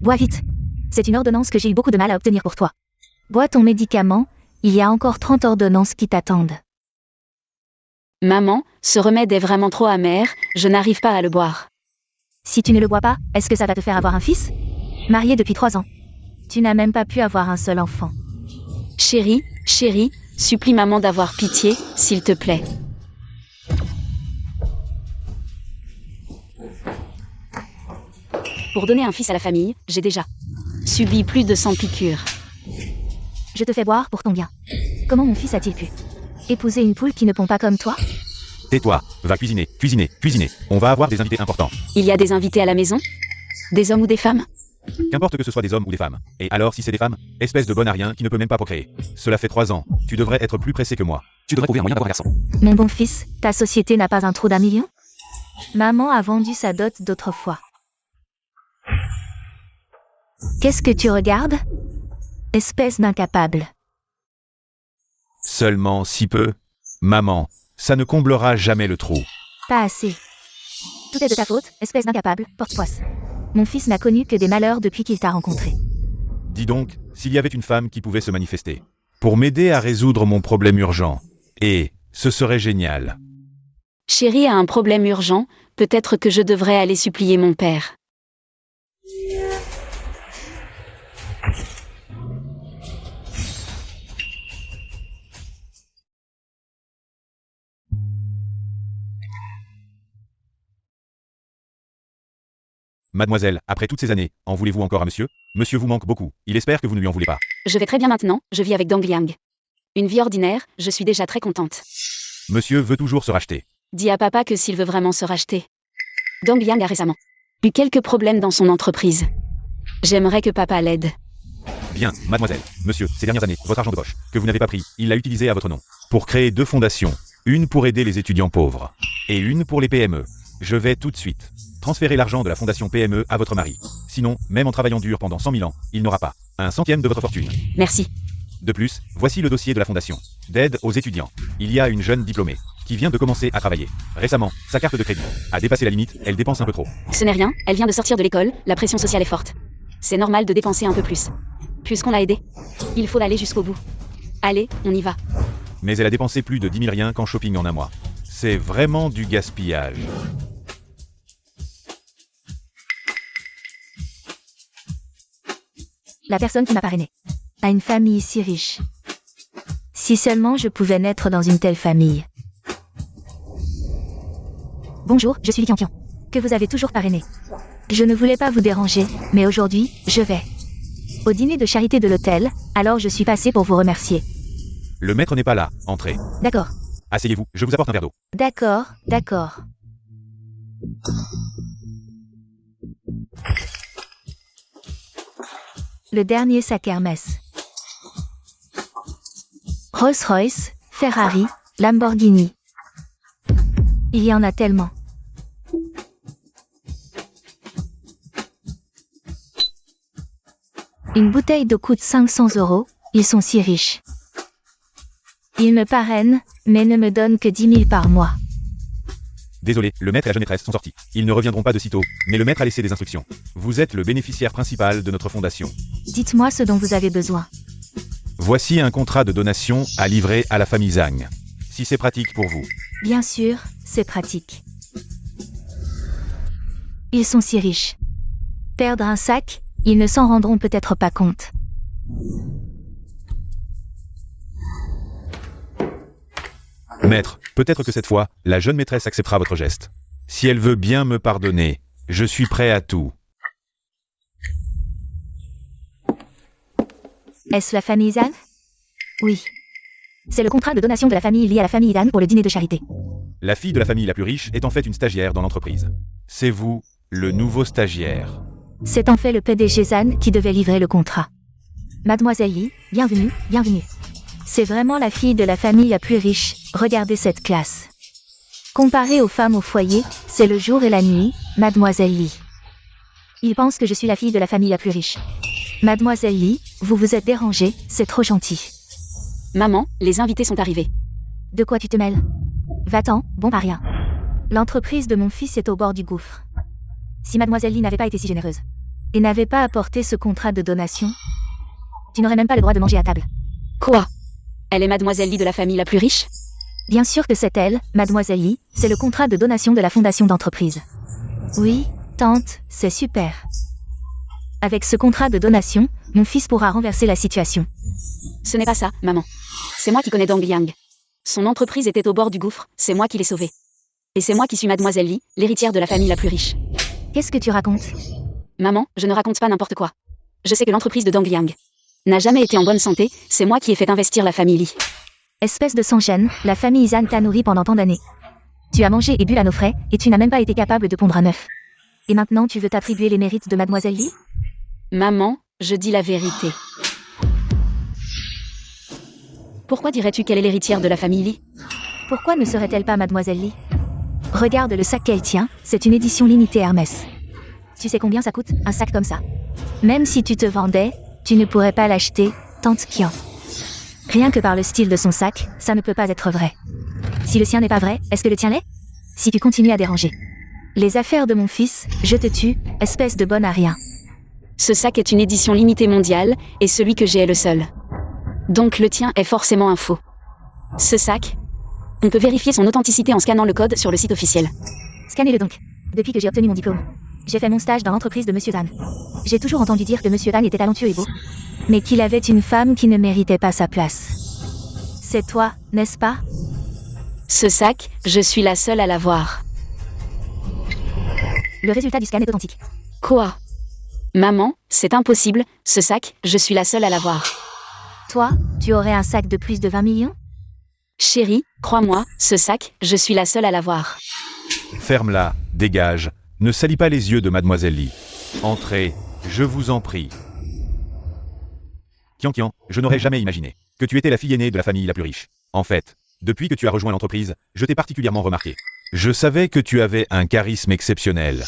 Bois vite. C'est une ordonnance que j'ai eu beaucoup de mal à obtenir pour toi. Bois ton médicament, il y a encore 30 ordonnances qui t'attendent. Maman, ce remède est vraiment trop amer, je n'arrive pas à le boire. Si tu ne le bois pas, est-ce que ça va te faire avoir un fils? Marié depuis 3 ans. Tu n'as même pas pu avoir un seul enfant. Chérie, supplie maman d'avoir pitié, s'il te plaît. Pour donner un fils à la famille, j'ai déjà subi plus de 100 piqûres. Je te fais boire pour ton bien. Comment mon fils a-t-il pu épouser une poule qui ne pond pas comme toi? Tais-toi, va cuisiner. On va avoir des invités importants. Il y a des invités à la maison? Des hommes ou des femmes? Qu'importe que ce soit des hommes ou des femmes. Et alors si c'est des femmes? Espèce de bon à rien qui ne peut même pas procréer. Cela fait 3 ans. Tu devrais être plus pressé que moi. Tu devrais trouver un moyen d'avoir un garçon. Mon bon fils, ta société n'a pas un trou d'1 million? Maman a vendu sa dot d'autrefois. Qu'est-ce que tu regardes? Espèce d'incapable. Seulement si peu. Maman, ça ne comblera jamais le trou. Pas assez. Tout est de ta faute, espèce d'incapable, porte-poisse. Mon fils n'a connu que des malheurs depuis qu'il t'a rencontré. Dis donc, s'il y avait une femme qui pouvait se manifester pour m'aider à résoudre mon problème urgent. Et ce serait génial. Chérie a un problème urgent, peut-être que je devrais aller supplier mon père. Mademoiselle, après toutes ces années, en voulez-vous encore à monsieur? Monsieur vous manque beaucoup. Il espère que vous ne lui en voulez pas. Je vais très bien maintenant, je vis avec Dong Liang. Une vie ordinaire, je suis déjà très contente. Monsieur veut toujours se racheter. Dis à papa que s'il veut vraiment se racheter. Dong Liang a récemment eu quelques problèmes dans son entreprise. J'aimerais que papa l'aide. Bien, mademoiselle, monsieur, ces dernières années, votre argent de poche, que vous n'avez pas pris, il l'a utilisé à votre nom. Pour créer 2 fondations. Une pour aider les étudiants pauvres. Et une pour les PME. Je vais tout de suite transférer l'argent de la fondation PME à votre mari. Sinon, même en travaillant dur pendant 100 000 ans, il n'aura pas un centième de votre fortune. Merci. De plus, voici le dossier de la fondation d'aide aux étudiants. Il y a une jeune diplômée qui vient de commencer à travailler. Récemment, sa carte de crédit a dépassé la limite, elle dépense un peu trop. Ce n'est rien, elle vient de sortir de l'école, la pression sociale est forte. C'est normal de dépenser un peu plus. Puisqu'on l'a aidée, il faut aller jusqu'au bout. Allez, on y va. Mais elle a dépensé plus de 10 000 rien qu'en shopping en un mois. C'est vraiment du gaspillage. La personne qui m'a parrainé a une famille si riche. Si seulement je pouvais naître dans une telle famille. Bonjour, je suis Li Qianqian, que vous avez toujours parrainé. Je ne voulais pas vous déranger, mais aujourd'hui, je vais au dîner de charité de l'hôtel, alors je suis passée pour vous remercier. Le maître n'est pas là, entrez. D'accord. Asseyez-vous, je vous apporte un verre d'eau. D'accord. Le dernier sac Hermès. Rolls-Royce, Ferrari, Lamborghini. Il y en a tellement. Une bouteille d'eau coûte 500 €, ils sont si riches. Ils me parrainent, mais ne me donnent que 10 000 par mois. Désolé, le maître et la jeune maîtresse sont sortis. Ils ne reviendront pas de sitôt, mais le maître a laissé des instructions. Vous êtes le bénéficiaire principal de notre fondation. Dites-moi ce dont vous avez besoin. Voici un contrat de donation à livrer à la famille Zhang. Si c'est pratique pour vous. Bien sûr, c'est pratique. Ils sont si riches. Perdre un sac, ils ne s'en rendront peut-être pas compte. Maître, peut-être que cette fois, la jeune maîtresse acceptera votre geste. Si elle veut bien me pardonner, je suis prêt à tout. Est-ce la famille Zhang? Oui. C'est le contrat de donation de la famille lié à la famille Dan pour le dîner de charité. La fille de la famille la plus riche est en fait une stagiaire dans l'entreprise. C'est vous, le nouveau stagiaire. C'est en fait le PDG Zhan qui devait livrer le contrat. Mademoiselle Yi, bienvenue. C'est vraiment la fille de la famille la plus riche, regardez cette classe. Comparée aux femmes au foyer, c'est le jour et la nuit, Mademoiselle Yi. Il pense que je suis la fille de la famille la plus riche. Mademoiselle Yi, vous vous êtes dérangée, c'est trop gentil. Maman, les invités sont arrivés. De quoi tu te mêles? Va-t'en, bon paria. L'entreprise de mon fils est au bord du gouffre. Si Mademoiselle Yi n'avait pas été si généreuse, et n'avait pas apporté ce contrat de donation, tu n'aurais même pas le droit de manger à table. Quoi? Elle est mademoiselle Lee de la famille la plus riche? Bien sûr que c'est elle, mademoiselle Lee, c'est le contrat de donation de la fondation d'entreprise. Oui, tante, c'est super. Avec ce contrat de donation, mon fils pourra renverser la situation. Ce n'est pas ça, maman. C'est moi qui connais Dong Yang. Son entreprise était au bord du gouffre, c'est moi qui l'ai sauvée. Et c'est moi qui suis mademoiselle Lee, l'héritière de la famille la plus riche. Qu'est-ce que tu racontes? Maman, je ne raconte pas n'importe quoi. Je sais que l'entreprise de Dong Yang n'a jamais été en bonne santé, c'est moi qui ai fait investir la famille Lee. Espèce de sans-gêne, la famille Zhang t'a nourri pendant tant d'années. Tu as mangé et bu à nos frais, et tu n'as même pas été capable de pondre un œuf. Et maintenant tu veux t'attribuer les mérites de mademoiselle Lee? Maman, je dis la vérité. Pourquoi dirais-tu qu'elle est l'héritière de la famille Lee? Pourquoi ne serait-elle pas mademoiselle Lee? Regarde le sac qu'elle tient, c'est une édition limitée Hermès. Tu sais combien ça coûte, un sac comme ça? Même si tu te vendais, tu ne pourrais pas l'acheter, tante Qian. Rien que par le style de son sac, ça ne peut pas être vrai. Si le sien n'est pas vrai, est-ce que le tien l'est? Si tu continues à déranger les affaires de mon fils, je te tue, espèce de bonne à rien. Ce sac est une édition limitée mondiale, et celui que j'ai est le seul. Donc le tien est forcément un faux. Ce sac, on peut vérifier son authenticité en scannant le code sur le site officiel. Scannez-le donc. Depuis que j'ai obtenu mon diplôme, j'ai fait mon stage dans l'entreprise de Monsieur Dan. J'ai toujours entendu dire que Monsieur Dan était talentueux et beau, mais qu'il avait une femme qui ne méritait pas sa place. C'est toi, n'est-ce pas? Ce sac, je suis la seule à l'avoir. Le résultat du scan est authentique. Quoi? Maman, c'est impossible, ce sac, je suis la seule à l'avoir. Toi, tu aurais un sac de plus de 20 millions? Chérie, crois-moi, ce sac, je suis la seule à l'avoir. Ferme-la, dégage, ne salis pas les yeux de mademoiselle Lee. Entrez, je vous en prie. Qian, je n'aurais jamais imaginé que tu étais la fille aînée de la famille la plus riche. En fait, depuis que tu as rejoint l'entreprise, je t'ai particulièrement remarqué. Je savais que tu avais un charisme exceptionnel,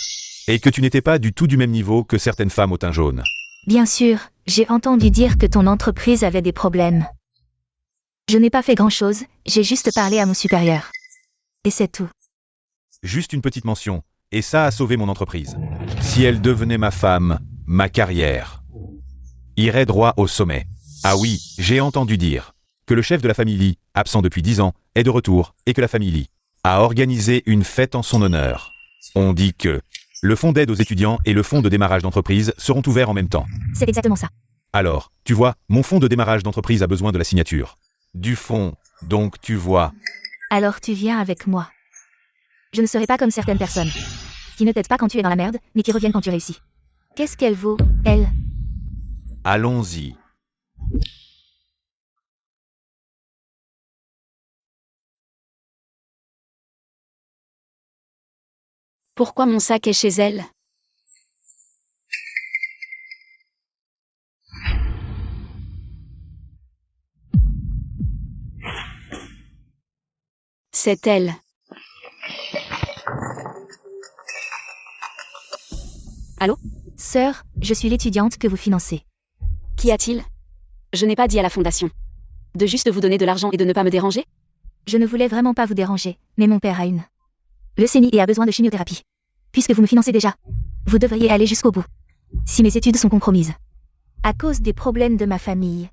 et que tu n'étais pas du tout du même niveau que certaines femmes au teint jaune. Bien sûr, j'ai entendu dire que ton entreprise avait des problèmes. Je n'ai pas fait grand-chose, j'ai juste parlé à mon supérieur. Et c'est tout. Juste une petite mention, et ça a sauvé mon entreprise. Si elle devenait ma femme, ma carrière irait droit au sommet. Ah oui, j'ai entendu dire que le chef de la famille Lee, absent depuis 10 ans, est de retour, et que la famille Lee a organisé une fête en son honneur. On dit que le fonds d'aide aux étudiants et le fonds de démarrage d'entreprise seront ouverts en même temps. C'est exactement ça. Alors, tu vois, mon fonds de démarrage d'entreprise a besoin de la signature du fonds, donc tu vois. Alors tu viens avec moi. Je ne serai pas comme certaines personnes qui ne t'aident pas quand tu es dans la merde, ni qui reviennent quand tu réussis. Qu'est-ce qu'elle vaut, elle? Allons-y. Pourquoi mon sac est chez elle? C'est elle. Allô? Sœur, je suis l'étudiante que vous financez. Qu'y a-t-il? Je n'ai pas dit à la fondation de juste vous donner de l'argent et de ne pas me déranger? Je ne voulais vraiment pas vous déranger, mais mon père a une leucémie et a besoin de chimiothérapie. Puisque vous me financez déjà, vous devriez aller jusqu'au bout. Si mes études sont compromises à cause des problèmes de ma famille,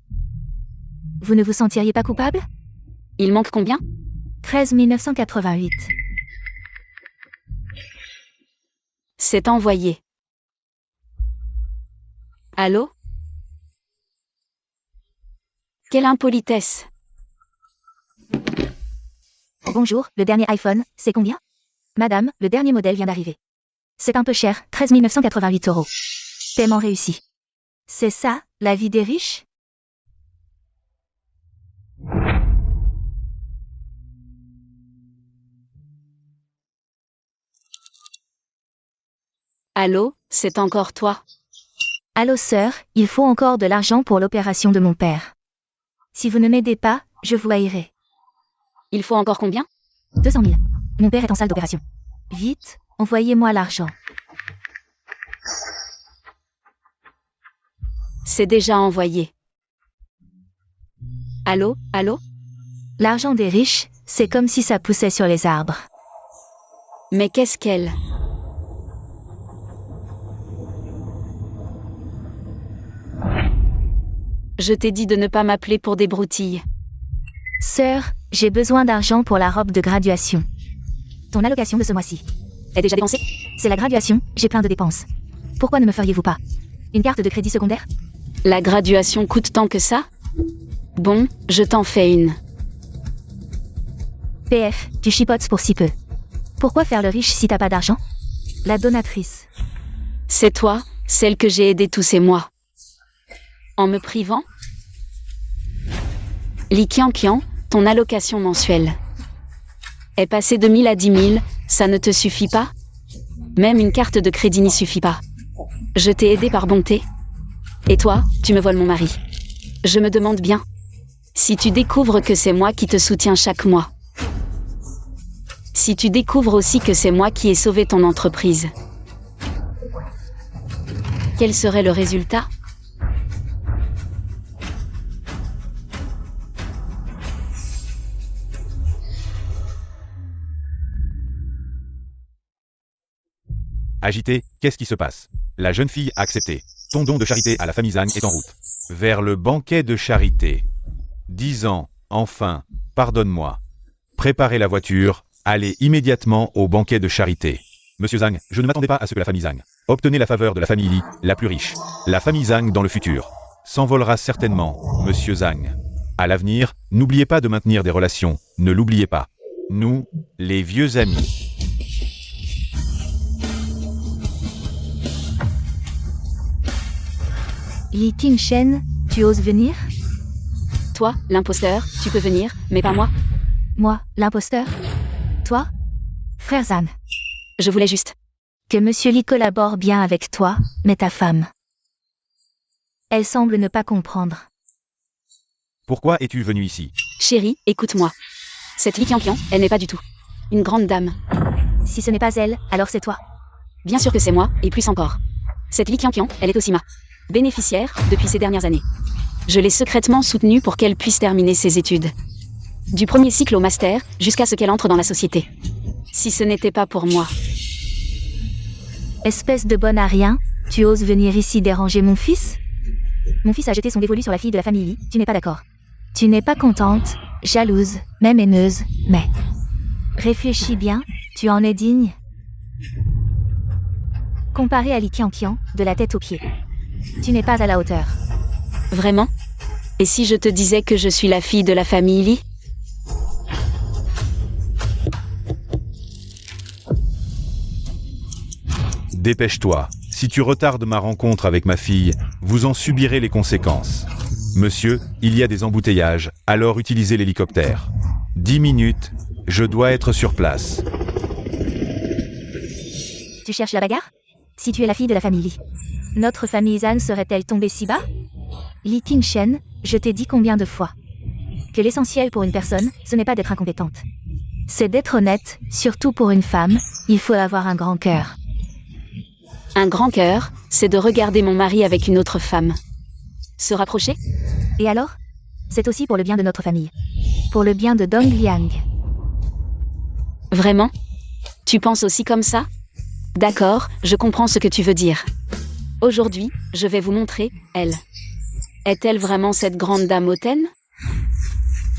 vous ne vous sentiriez pas coupable? Il manque combien? 13 988. C'est envoyé. Allô? Quelle impolitesse! Bonjour, le dernier iPhone, c'est combien? Madame, le dernier modèle vient d'arriver. C'est un peu cher, 13 988 €. Paiement réussi. C'est ça, la vie des riches? Allô, c'est encore toi? Allô sœur, il faut encore de l'argent pour l'opération de mon père. Si vous ne m'aidez pas, je vous haïrai. Il faut encore combien? 200 000. Mon père est en salle d'opération. Vite, envoyez-moi l'argent. C'est déjà envoyé. Allô, allô? L'argent des riches, c'est comme si ça poussait sur les arbres. Mais qu'est-ce qu'elle? Je t'ai dit de ne pas m'appeler pour des broutilles. Sœur, j'ai besoin d'argent pour la robe de graduation. Ton allocation de ce mois-ci Est déjà dépensée? C'est la graduation, j'ai plein de dépenses. Pourquoi ne me feriez-vous pas une carte de crédit secondaire? La graduation coûte tant que ça? Bon, je t'en fais une. PF, tu chipotes pour si peu. Pourquoi faire le riche si t'as pas d'argent? La donatrice. C'est toi, celle que j'ai aidée tous ces mois. En me privant? Li Qianqian, ton allocation mensuelle est passée de 1000 à 10 000, ça ne te suffit pas? Même une carte de crédit n'y suffit pas. Je t'ai aidé par bonté. Et toi, tu me voles mon mari. Je me demande bien si tu découvres que c'est moi qui te soutiens chaque mois. Si tu découvres aussi que c'est moi qui ai sauvé ton entreprise. Quel serait le résultat? Agité, qu'est-ce qui se passe? La jeune fille a accepté. Ton don de charité à la famille Zhang est en route. Vers le banquet de charité. 10 ans, enfin, pardonne-moi. Préparez la voiture, allez immédiatement au banquet de charité. Monsieur Zhang, je ne m'attendais pas à ce que la famille Zhang. Obtenez la faveur de la famille Li, la plus riche. La famille Zhang dans le futur s'envolera certainement, monsieur Zhang. À l'avenir, n'oubliez pas de maintenir des relations, ne l'oubliez pas. Nous, les vieux amis. Li Qingshen, tu oses venir? Toi, l'imposteur, tu peux venir, mais pas moi. Moi, l'imposteur? Toi? Frère Zhan. Je voulais juste. Que Monsieur Li collabore bien avec toi, mais ta femme. Elle semble ne pas comprendre. Pourquoi es-tu venu ici? Chérie, écoute-moi. Cette Li Qianqian, elle n'est pas du tout une grande dame. Si ce n'est pas elle, alors c'est toi. Bien sûr que c'est moi, et plus encore. Cette Li Qianqian, elle est aussi ma bénéficiaire depuis ces dernières années. Je l'ai secrètement soutenue pour qu'elle puisse terminer ses études. Du premier cycle au master, jusqu'à ce qu'elle entre dans la société. Si ce n'était pas pour moi. Espèce de bonne à rien, tu oses venir ici déranger mon fils? Mon fils a jeté son dévolu sur la fille de la famille Li, tu n'es pas d'accord. Tu n'es pas contente, jalouse, même haineuse, mais... Réfléchis bien, tu en es digne? Comparé à Li Qianqian, de la tête aux pieds. Tu n'es pas à la hauteur. Vraiment? Et si je te disais que je suis la fille de la famille Li? Dépêche-toi. Si tu retardes ma rencontre avec ma fille, vous en subirez les conséquences. Monsieur, il y a des embouteillages, alors utilisez l'hélicoptère. 10 minutes, je dois être sur place. Tu cherches la bagarre? Si tu es la fille de la famille Li, notre famille Zhan serait-elle tombée si bas? Li Qingshen, je t'ai dit combien de fois que l'essentiel pour une personne, ce n'est pas d'être incompétente. C'est d'être honnête, surtout pour une femme, il faut avoir un grand cœur. Un grand cœur, c'est de regarder mon mari avec une autre femme. Se rapprocher? Et alors? C'est aussi pour le bien de notre famille. Pour le bien de Dong Liang. Vraiment? Tu penses aussi comme ça? D'accord, je comprends ce que tu veux dire. Aujourd'hui, je vais vous montrer, elle. Est-elle vraiment cette grande dame hautaine?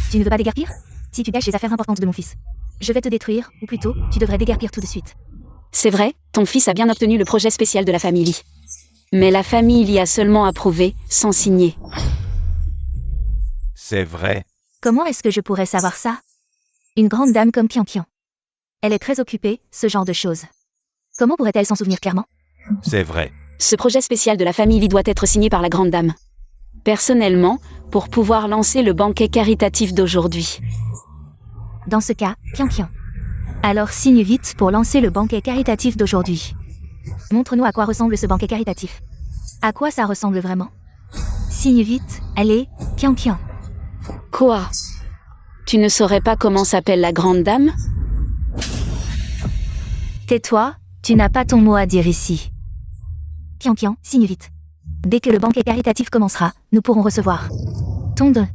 Tu ne veux pas déguerpir? Si tu gâches les affaires importantes de mon fils, je vais te détruire, ou plutôt, tu devrais déguerpir tout de suite. C'est vrai, ton fils a bien obtenu le projet spécial de la famille Li. Mais la famille Li a seulement approuvé, sans signer. C'est vrai. Comment est-ce que je pourrais savoir ça? Une grande dame comme Qianqian. Elle est très occupée, ce genre de choses. Comment pourrait-elle s'en souvenir clairement? C'est vrai. Ce projet spécial de la famille Li doit être signé par la grande dame. Personnellement, pour pouvoir lancer le banquet caritatif d'aujourd'hui. Dans ce cas, Qianqian. Alors signe vite pour lancer le banquet caritatif d'aujourd'hui. Montre-nous à quoi ressemble ce banquet caritatif. À quoi ça ressemble vraiment? Signe vite, allez, Qianqian. Quoi? Tu ne saurais pas comment s'appelle la grande dame? Tais-toi, tu n'as pas ton mot à dire ici. Qianqian, signe vite. Dès que le banquet caritatif commencera, nous pourrons recevoir ton don.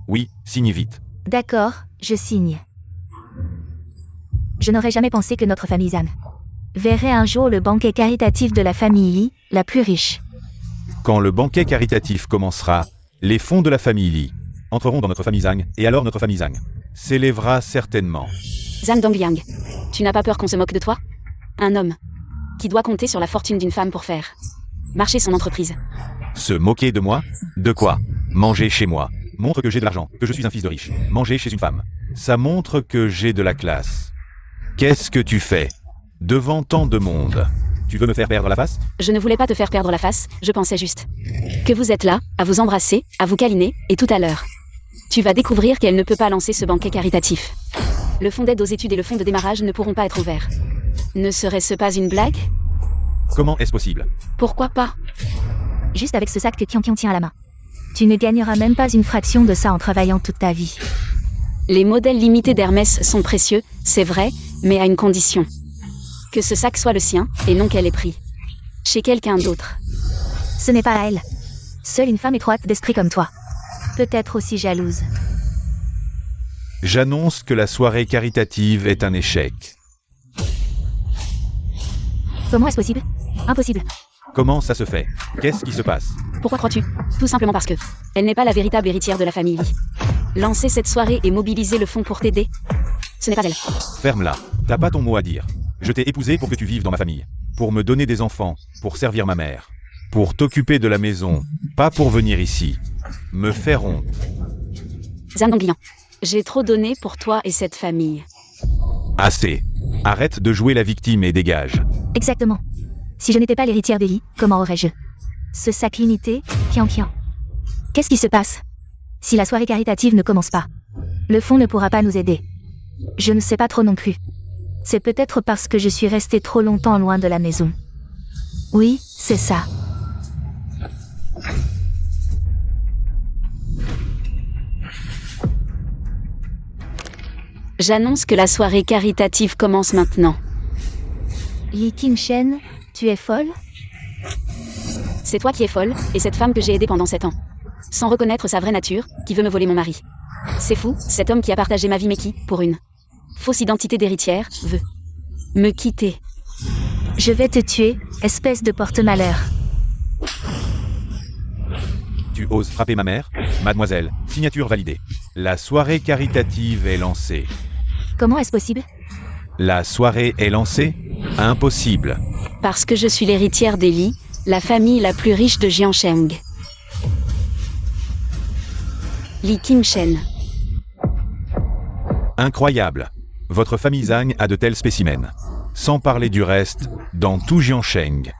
Oui, signe vite. D'accord, je signe. Je n'aurais jamais pensé que notre famille Zhan verrait un jour le banquet caritatif de la famille Li, la plus riche. Quand le banquet caritatif commencera, Les fonds de la famille Li entreront dans notre famille Zhang, et alors notre famille Zhang s'élèvera certainement. Zhang Dongliang, tu n'as pas peur qu'on se moque de toi? Un homme qui doit compter sur la fortune d'une femme pour faire marcher son entreprise. Se moquer de moi? De quoi? Manger chez moi montre que j'ai de l'argent, que je suis un fils de riche. Manger chez une femme, ça montre que j'ai de la classe. Qu'est-ce que tu fais devant tant de monde? Tu veux me faire perdre la face? Je ne voulais pas te faire perdre la face, je pensais juste que vous êtes là, à vous embrasser, à vous câliner, et tout à l'heure, tu vas découvrir qu'elle ne peut pas lancer ce banquet caritatif. Le fonds d'aide aux études et le fonds de démarrage ne pourront pas être ouverts. Ne serait-ce pas une blague? Comment est-ce possible? Pourquoi pas? Juste avec ce sac que Qian tient à la main. Tu ne gagneras même pas une fraction de ça en travaillant toute ta vie. Les modèles limités d'Hermès sont précieux, c'est vrai, mais à une condition. Que ce sac soit le sien, et non qu'elle ait pris chez quelqu'un d'autre. Ce n'est pas à elle. Seule une femme étroite d'esprit comme toi. Peut-être aussi jalouse. J'annonce que la soirée caritative est un échec. Comment est-ce possible? Impossible. Comment ça se fait? Qu'est-ce qui se passe? Pourquoi crois-tu? Tout simplement parce que elle n'est pas la véritable héritière de la famille Li. Lancer cette soirée et mobiliser le fonds pour t'aider, ce n'est pas elle. Ferme-la. T'as pas ton mot à dire. Je t'ai épousé pour que tu vives dans ma famille. Pour me donner des enfants. Pour servir ma mère. Pour t'occuper de la maison. Pas pour venir ici. Me faire honte. Zhang Dongliang, j'ai trop donné pour toi et cette famille. Assez. Arrête de jouer la victime et dégage. Exactement. Si je n'étais pas l'héritière d'Eli, comment aurais-je ce sac limité, Qian? Qu'est-ce qui se passe? Si la soirée caritative ne commence pas, le fonds ne pourra pas nous aider. Je ne sais pas trop non plus. C'est peut-être parce que je suis restée trop longtemps loin de la maison. Oui, c'est ça. J'annonce que la soirée caritative commence maintenant. Li Qingshen, tu es folle? C'est toi qui es folle, et cette femme que j'ai aidée pendant 7 ans. Sans reconnaître sa vraie nature, qui veut me voler mon mari. C'est fou, cet homme qui a partagé ma vie mais qui, pour une fausse identité d'héritière, veut me quitter. Je vais te tuer, espèce de porte-malheur. Tu oses frapper ma mère? Mademoiselle, signature validée. La soirée caritative est lancée. Comment est-ce possible? La soirée est lancée? Impossible. Parce que je suis l'héritière d'Eli, la famille la plus riche de Jiansheng. Li Qingshen. Incroyable. Votre famille Zhang a de tels spécimens. Sans parler du reste, dans tout Jiansheng.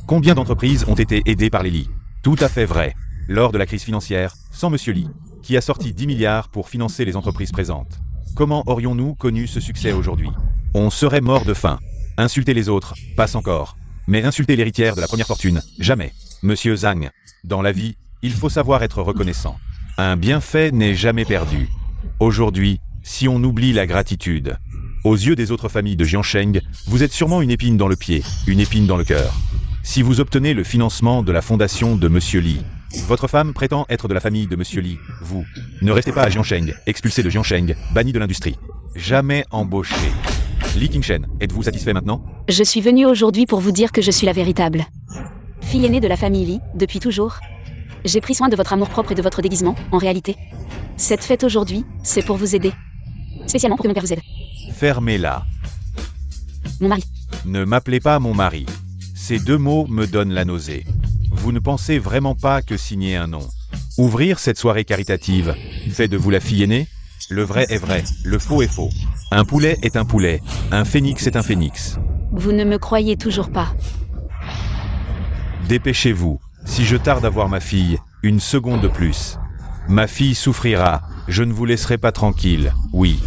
Combien d'entreprises ont été aidées par les Li? Tout à fait vrai. Lors de la crise financière, sans Monsieur Li, qui a sorti 10 milliards pour financer les entreprises présentes. Comment aurions-nous connu ce succès aujourd'hui? On serait mort de faim. Insulter les autres, passe encore. Mais insulter l'héritière de la première fortune, jamais. Monsieur Zhang, dans la vie, il faut savoir être reconnaissant. Un bienfait n'est jamais perdu. Aujourd'hui, si on oublie la gratitude, aux yeux des autres familles de Jiansheng, vous êtes sûrement une épine dans le pied, une épine dans le cœur. Si vous obtenez le financement de la fondation de Monsieur Li, votre femme prétend être de la famille de Monsieur Li, vous ne restez pas à Jiansheng, expulsé de Jiansheng, banni de l'industrie. Jamais embauché. Li Qingshen, êtes-vous satisfait maintenant? Je suis venue aujourd'hui pour vous dire que je suis la véritable fille aînée de la famille Li, depuis toujours. J'ai pris soin de votre amour-propre et de votre déguisement, en réalité. Cette fête aujourd'hui, c'est pour vous aider. Spécialement pour que mon père vous aide. Fermez-la. Mon mari. Ne m'appelez pas mon mari. Ces deux mots me donnent la nausée. Vous ne pensez vraiment pas que signer un nom, ouvrir cette soirée caritative, fait de vous la fille aînée? Le vrai est vrai, le faux est faux. Un poulet est un poulet, un phénix est un phénix. Vous ne me croyez toujours pas. Dépêchez-vous. Si je tarde à voir ma fille, une seconde de plus. Ma fille souffrira, je ne vous laisserai pas tranquille, oui.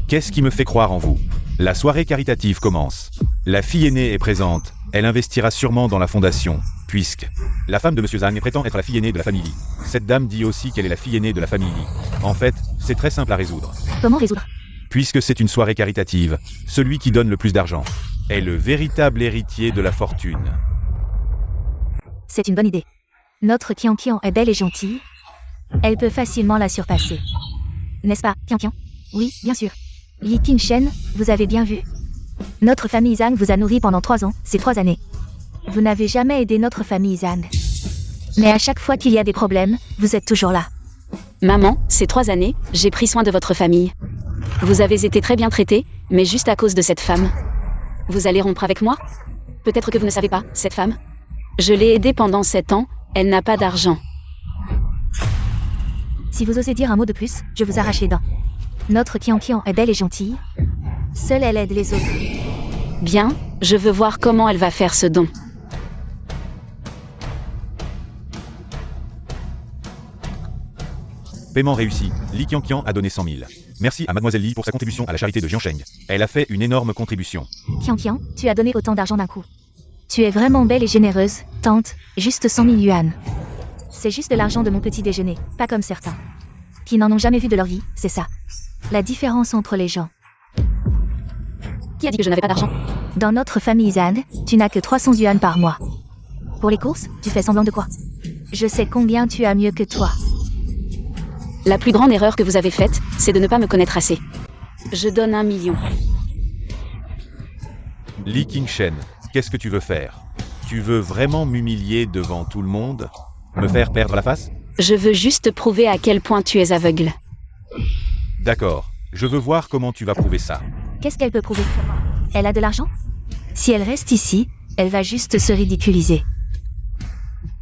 Qu'est-ce qui me fait croire en vous? La soirée caritative commence. La fille aînée est présente, elle investira sûrement dans la fondation, puisque la femme de Monsieur Zhang prétend être la fille aînée de la famille Li. Cette dame dit aussi qu'elle est la fille aînée de la famille Li. En fait, c'est très simple à résoudre. Comment résoudre? Puisque c'est une soirée caritative, celui qui donne le plus d'argent est le véritable héritier de la fortune. C'est une bonne idée. Notre Qian est belle et gentille. Elle peut facilement la surpasser. N'est-ce pas, Qian? Oui, bien sûr. Li Qingshen, vous avez bien vu. Notre famille Zhang vous a nourri pendant 3 ans, ces 3 années. Vous n'avez jamais aidé notre famille Zhang. Mais à chaque fois qu'il y a des problèmes, vous êtes toujours là. Maman, ces 3 années, j'ai pris soin de votre famille. Vous avez été très bien traitée, mais juste à cause de cette femme. Vous allez rompre avec moi? Peut-être que vous ne savez pas, cette femme. Je l'ai aidée pendant 7 ans, elle n'a pas d'argent. Si vous osez dire un mot de plus, je vous arrache les dents. Notre Qian est belle et gentille. Seule elle aide les autres. Bien, je veux voir comment elle va faire ce don. Paiement réussi. Li Qianqian a donné 100 000. Merci à Mademoiselle Li pour sa contribution à la charité de Jiansheng. Elle a fait une énorme contribution. Qian, tu as donné autant d'argent d'un coup. Tu es vraiment belle et généreuse, tante, juste 100 000 yuan. C'est juste de l'argent de mon petit déjeuner, pas comme certains. Qui n'en ont jamais vu de leur vie, c'est ça. La différence entre les gens. Qui a dit que je n'avais pas d'argent? Dans notre famille Zan, tu n'as que 300 yuan par mois. Pour les courses, tu fais semblant de quoi? Je sais combien tu as mieux que toi. La plus grande erreur que vous avez faite, c'est de ne pas me connaître assez. Je donne 1 million. Li Qingshen, qu'est-ce que tu veux faire? Tu veux vraiment m'humilier devant tout le monde? Me faire perdre la face? Je veux juste prouver à quel point tu es aveugle. D'accord, je veux voir comment tu vas prouver ça. Qu'est-ce qu'elle peut prouver? Elle a de l'argent? Si elle reste ici, elle va juste se ridiculiser.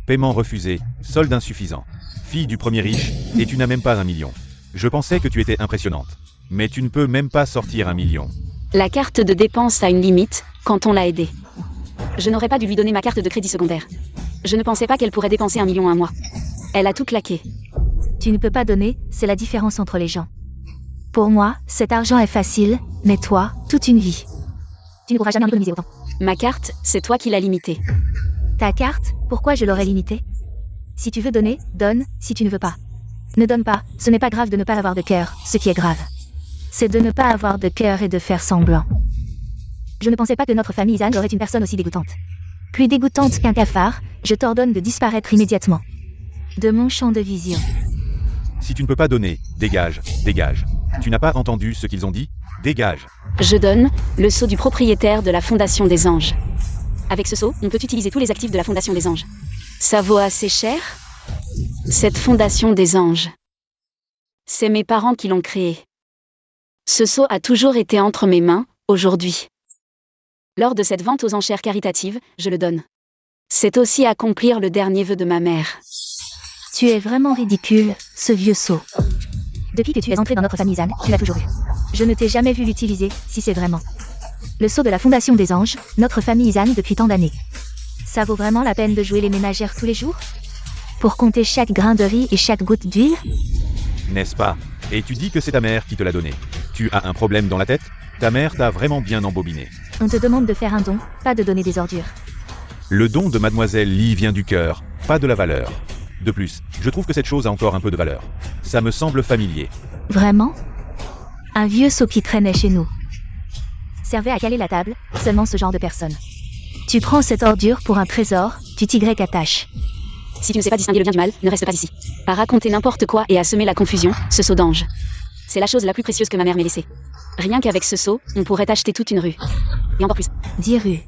Paiement refusé, solde insuffisant. Fille du premier riche, et tu n'as même pas 1 million. Je pensais que tu étais impressionnante. Mais tu ne peux même pas sortir 1 million. La carte de dépense a une limite, quand on l'a aidée. Je n'aurais pas dû lui donner ma carte de crédit secondaire. Je ne pensais pas qu'elle pourrait dépenser 1 million un mois. Elle a tout claqué. Tu ne peux pas donner, c'est la différence entre les gens. Pour moi, cet argent est facile, mais toi, toute une vie. Tu ne pourras jamais en économiser autant. Ma carte, c'est toi qui l'as limitée. Ta carte, pourquoi je l'aurais limitée? Si tu veux donner, donne, si tu ne veux pas. Ne donne pas, ce n'est pas grave de ne pas avoir de cœur, ce qui est grave. C'est de ne pas avoir de cœur et de faire semblant. Je ne pensais pas que notre famille Zan aurait une personne aussi dégoûtante. Plus dégoûtante qu'un cafard, je t'ordonne de disparaître immédiatement. De mon champ de vision. Si tu ne peux pas donner, dégage, dégage. Tu n'as pas entendu ce qu'ils ont dit? Dégage. Je donne le sceau du propriétaire de la Fondation des Anges. Avec ce sceau, on peut utiliser tous les actifs de la Fondation des Anges. Ça vaut assez cher? Cette Fondation des Anges. C'est mes parents qui l'ont créée. Ce sceau a toujours été entre mes mains, aujourd'hui. Lors de cette vente aux enchères caritatives, je le donne. C'est aussi accomplir le dernier vœu de ma mère. Tu es vraiment ridicule, ce vieux sot. Depuis que tu es entré dans notre famille Zan, tu l'as toujours eu. Je ne t'ai jamais vu l'utiliser, si c'est vraiment. Le sceau de la Fondation des Anges, notre famille Zan depuis tant d'années. Ça vaut vraiment la peine de jouer les ménagères tous les jours? Pour compter chaque grain de riz et chaque goutte d'huile? N'est-ce pas? Et tu dis que c'est ta mère qui te l'a donné. Tu as un problème dans la tête? Ta mère t'a vraiment bien embobiné. On te demande de faire un don, pas de donner des ordures. Le don de Mademoiselle Li vient du cœur, pas de la valeur. De plus, je trouve que cette chose a encore un peu de valeur. Ça me semble familier. Vraiment? Un vieux sot qui traînait chez nous. Servait à caler la table, seulement ce genre de personne. Tu prends cette ordure pour un trésor, tu t'y-attaches. Si tu ne sais pas distinguer le bien du mal, ne reste pas ici. À raconter n'importe quoi et à semer la confusion, ce sceau d'ange. C'est la chose la plus précieuse que ma mère m'ait laissée. Rien qu'avec ce sceau, on pourrait acheter toute une rue. Et encore plus. 10 rues.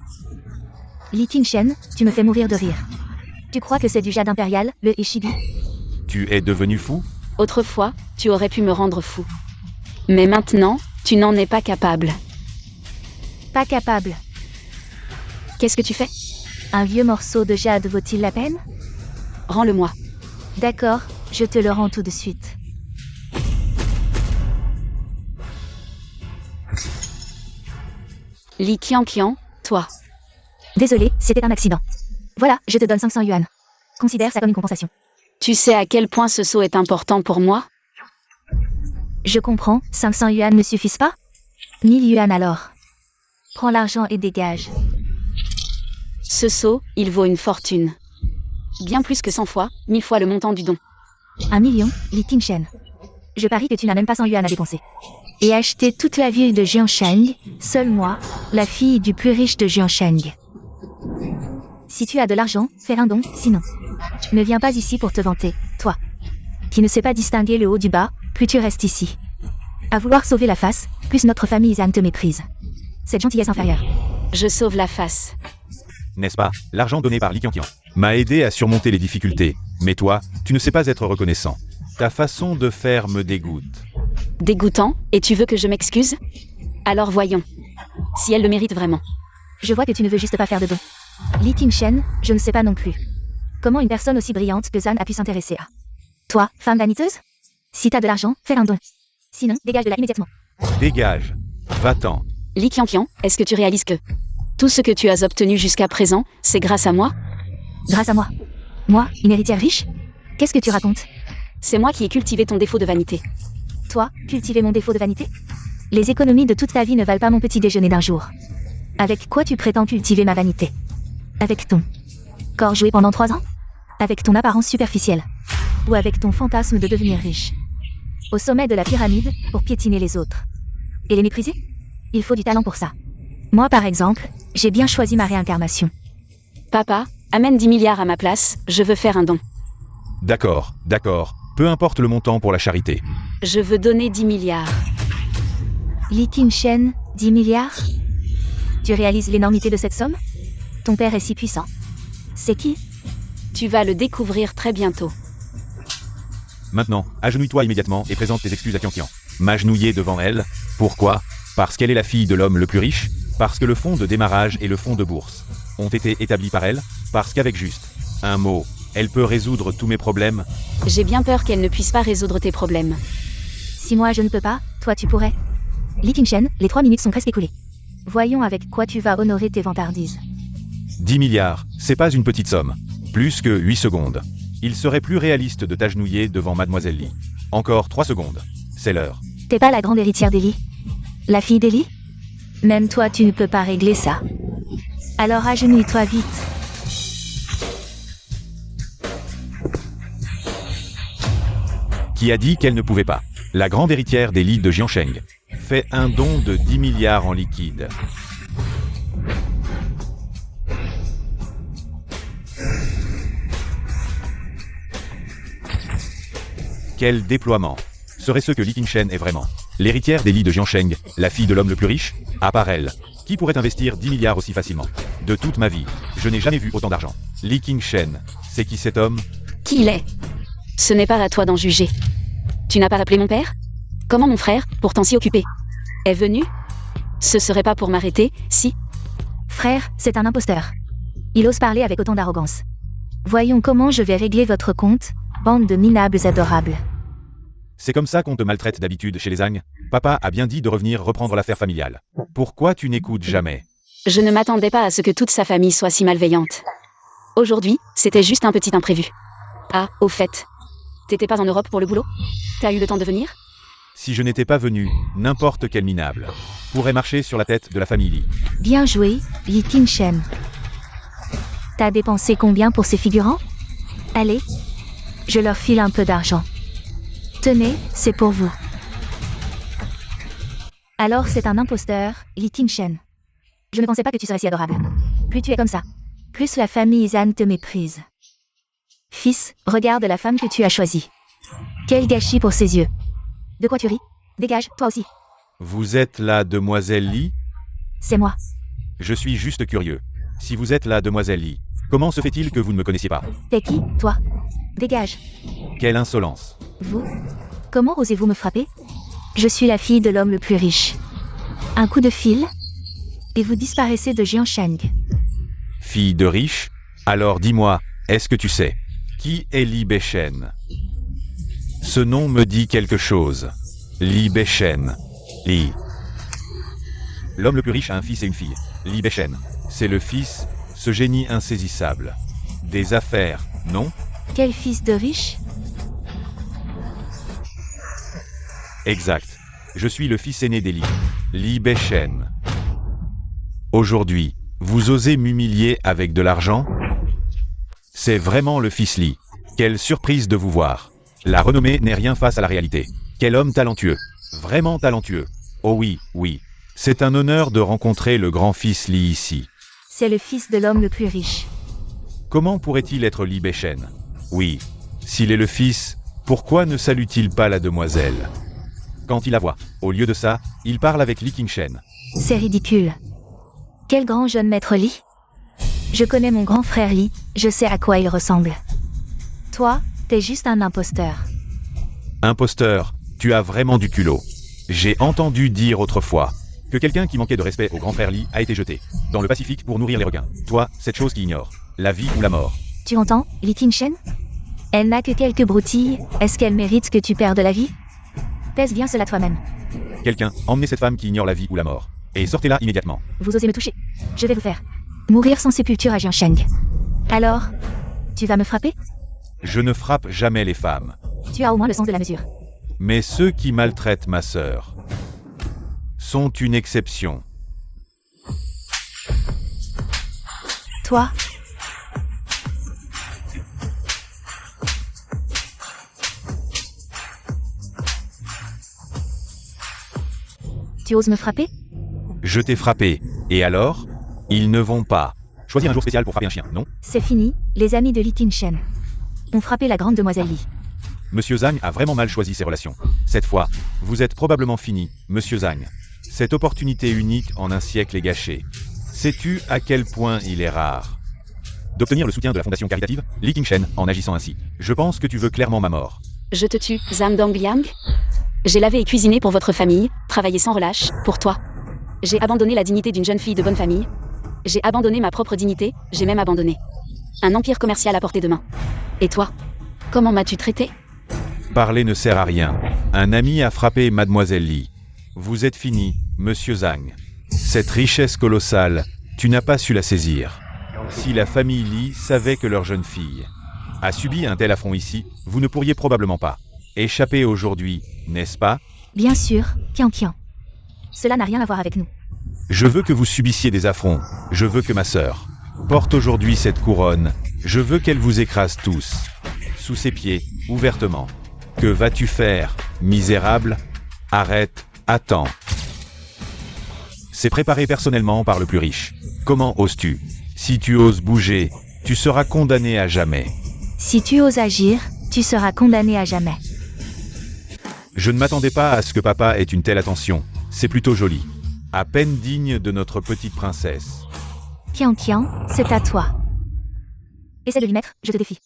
Li Qingshen, tu me fais mourir de rire. Tu crois que c'est du jade impérial, le Ishibi? Tu es devenu fou? Autrefois, tu aurais pu me rendre fou. Mais maintenant, tu n'en es pas capable. Pas capable. Qu'est-ce que tu fais? Un vieux morceau de jade vaut-il la peine? Rends-le-moi. D'accord, je te le rends tout de suite. Li Qianqian, toi. Désolé, c'était un accident. Voilà, je te donne 500 yuan. Considère ça comme une compensation. Tu sais à quel point ce sceau est important pour moi? Je comprends, 500 yuan ne suffisent pas? 1000 yuan alors. Prends l'argent et dégage. Ce sceau, il vaut une fortune. Bien plus que 100 fois, 1000 fois le montant du don. 1 million, Li Qingshen. Je parie que tu n'as même pas 100 yuan à dépenser. Et acheter toute la ville de Jiansheng, seule moi, la fille du plus riche de Jiansheng. Si tu as de l'argent, fais un don, sinon. Ne viens pas ici pour te vanter, toi. Qui ne sais pas distinguer le haut du bas, plus tu restes ici. À vouloir sauver la face, plus notre famille Zan te méprise. Cette gentillesse inférieure. Je sauve la face. N'est-ce pas? L'argent donné par Li Qianqian. m'a aidé à surmonter les difficultés. Mais toi, tu ne sais pas être reconnaissant. Ta façon de faire me dégoûte. Dégoûtant, et tu veux que je m'excuse? Alors voyons. Si elle le mérite vraiment. Je vois que tu ne veux juste pas faire de don. Li Qingshen, je ne sais pas non plus. Comment une personne aussi brillante que Zan a pu s'intéresser à toi, femme vaniteuse? Si t'as de l'argent, fais un don. Sinon, dégage de là immédiatement. Dégage. Va-t'en. Li Qianqian, est-ce que tu réalises que tout ce que tu as obtenu jusqu'à présent, c'est grâce à moi? Grâce à moi. Moi, une héritière riche? Qu'est-ce que tu racontes? C'est moi qui ai cultivé ton défaut de vanité. Toi, cultiver mon défaut de vanité? Les économies de toute ta vie ne valent pas mon petit déjeuner d'un jour. Avec quoi tu prétends cultiver ma vanité? Avec ton corps joué pendant 3 ans? Avec ton apparence superficielle? Ou avec ton fantasme de devenir riche? Au sommet de la pyramide, pour piétiner les autres. Et les mépriser? Il faut du talent pour ça. Moi, par exemple, j'ai bien choisi ma réincarnation. Papa, amène 10 milliards à ma place, je veux faire un don. D'accord, d'accord. Peu importe le montant pour la charité. Je veux donner 10 milliards. Li Qingshen, 10 milliards? Tu réalises l'énormité de cette somme? Ton père est si puissant. C'est qui? Tu vas le découvrir très bientôt. Maintenant, agenouille-toi immédiatement et présente tes excuses à Qianqian. M'agenouiller devant elle. Pourquoi? Parce qu'elle est la fille de l'homme le plus riche? Parce que le fonds de démarrage et le fonds de bourse ont été établis par elle? Parce qu'avec juste un mot, elle peut résoudre tous mes problèmes? J'ai bien peur qu'elle ne puisse pas résoudre tes problèmes. Si moi je ne peux pas, toi tu pourrais. Li Qingshen, les 3 minutes sont presque écoulées. Voyons avec quoi tu vas honorer tes vantardises. 10 milliards, c'est pas une petite somme. Plus que 8 secondes. Il serait plus réaliste de t'agenouiller devant Mademoiselle Li. Encore 3 secondes. C'est l'heure. T'es pas la grande héritière d'Eli? La fille d'Eli? Même toi tu ne peux pas régler ça. Alors agenouille-toi vite. Qui a dit qu'elle ne pouvait pas? La grande héritière des Li de Jiansheng fait un don de 10 milliards en liquide. Quel déploiement! Serait ce que Li Qingshen est vraiment? L'héritière des Li de Jiansheng, la fille de l'homme le plus riche? À part elle. Qui pourrait investir 10 milliards aussi facilement? De toute ma vie, je n'ai jamais vu autant d'argent. Li Qingshen, c'est qui cet homme? Qui il est? Ce n'est pas à toi d'en juger. Tu n'as pas appelé mon père? Comment mon frère, pourtant si occupé, est venu? Ce serait pas pour m'arrêter, si? Frère, c'est un imposteur. Il ose parler avec autant d'arrogance. Voyons comment je vais régler votre compte, bande de minables adorables. C'est comme ça qu'on te maltraite d'habitude chez les Zhang? Papa a bien dit de revenir reprendre l'affaire familiale. Pourquoi tu n'écoutes jamais? Je ne m'attendais pas à ce que toute sa famille soit si malveillante. Aujourd'hui, c'était juste un petit imprévu. Ah, au fait. T'étais pas en Europe pour le boulot? T'as eu le temps de venir? Si je n'étais pas venu, n'importe quel minable pourrait marcher sur la tête de la famille Li. Bien joué, Li Qingshen. T'as dépensé combien pour ces figurants? Allez, je leur file un peu d'argent. Tenez, c'est pour vous. Alors c'est un imposteur, Li Qingshen. Je ne pensais pas que tu serais si adorable. Plus tu es comme ça, plus la famille Zan te méprise. Fils, regarde la femme que tu as choisie. Quel gâchis pour ses yeux. De quoi tu ris? Dégage, toi aussi. Vous êtes la demoiselle Li? C'est moi. Je suis juste curieux. Si vous êtes la demoiselle Li, comment se fait-il que vous ne me connaissiez pas? T'es qui, toi? Dégage. Quelle insolence! Vous? Comment osez-vous me frapper? Je suis la fille de l'homme le plus riche. Un coup de fil, et vous disparaissez de Jiansheng. Fille de riche? Alors dis-moi, est-ce que tu sais qui est Li Beishen? Ce nom me dit quelque chose. Li Beishen. Li. L'homme le plus riche a un fils et une fille. Li Beishen. C'est le fils, ce génie insaisissable. Des affaires, non? Quel fils de riche? Exact. Je suis le fils aîné des Li. Li Beishen. Aujourd'hui, vous osez m'humilier avec de l'argent? C'est vraiment le fils Li. Quelle surprise de vous voir. La renommée n'est rien face à la réalité. Quel homme talentueux. Vraiment talentueux. Oh oui, oui. C'est un honneur de rencontrer le grand-fils Li ici. C'est le fils de l'homme le plus riche. Comment pourrait-il être Li Beishen? Oui. S'il est le fils, pourquoi ne salue-t-il pas la demoiselle? Quand il la voit, au lieu de ça, il parle avec Li Qingshen. C'est ridicule. Quel grand jeune maître Li? Je connais mon grand frère Lee, je sais à quoi il ressemble. Toi, t'es juste un imposteur. Imposteur, tu as vraiment du culot. J'ai entendu dire autrefois que quelqu'un qui manquait de respect au grand frère Lee a été jeté dans le Pacifique pour nourrir les requins. Toi, cette chose qui ignore la vie ou la mort. Tu entends, Lee King-shen? Elle n'a que quelques broutilles, est-ce qu'elle mérite que tu perdes la vie? Pèse bien cela toi-même. Quelqu'un, emmenez cette femme qui ignore la vie ou la mort. Et sortez-la immédiatement. Vous osez me toucher? Je vais vous faire mourir sans sépulture à Jiansheng. Alors, tu vas me frapper? Je ne frappe jamais les femmes. Tu as au moins le sens de la mesure. Mais ceux qui maltraitent ma sœur sont une exception. Toi? Tu oses me frapper? Je t'ai frappé. Et alors? Ils ne vont pas. Choisis un jour spécial pour frapper un chien, non? C'est fini, les amis de Lee King-shen ont frappé la grande demoiselle Lee. Monsieur Zhang a vraiment mal choisi ses relations. Cette fois, vous êtes probablement fini, Monsieur Zhang. Cette opportunité unique en un siècle est gâchée. Sais-tu à quel point il est rare d'obtenir le soutien de la fondation caritative Lee King-shen en agissant ainsi? Je pense que tu veux clairement ma mort. Je te tue, Zhang Dongliang. J'ai lavé et cuisiné pour votre famille, travaillé sans relâche, pour toi. J'ai abandonné la dignité d'une jeune fille de bonne famille. J'ai abandonné ma propre dignité, j'ai même abandonné un empire commercial à portée de main. Et toi? Comment m'as-tu traité? Parler ne sert à rien. Un ami a frappé Mademoiselle Lee. Vous êtes fini, Monsieur Zhang. Cette richesse colossale, tu n'as pas su la saisir. Si la famille Lee savait que leur jeune fille a subi un tel affront ici, vous ne pourriez probablement pas échapper aujourd'hui, n'est-ce pas? Bien sûr, Qian. Cela n'a rien à voir avec nous. Je veux que vous subissiez des affronts. Je veux que ma sœur porte aujourd'hui cette couronne. Je veux qu'elle vous écrase tous, sous ses pieds, ouvertement. Que vas-tu faire, misérable? Arrête, attends. C'est préparé personnellement par le plus riche. Comment oses-tu? Si tu oses bouger, tu seras condamné à jamais. Si tu oses agir, tu seras condamné à jamais. Je ne m'attendais pas à ce que papa ait une telle attention. C'est plutôt joli. À peine digne de notre petite princesse. Qian, c'est à toi. Essaie de lui mettre, je te défie.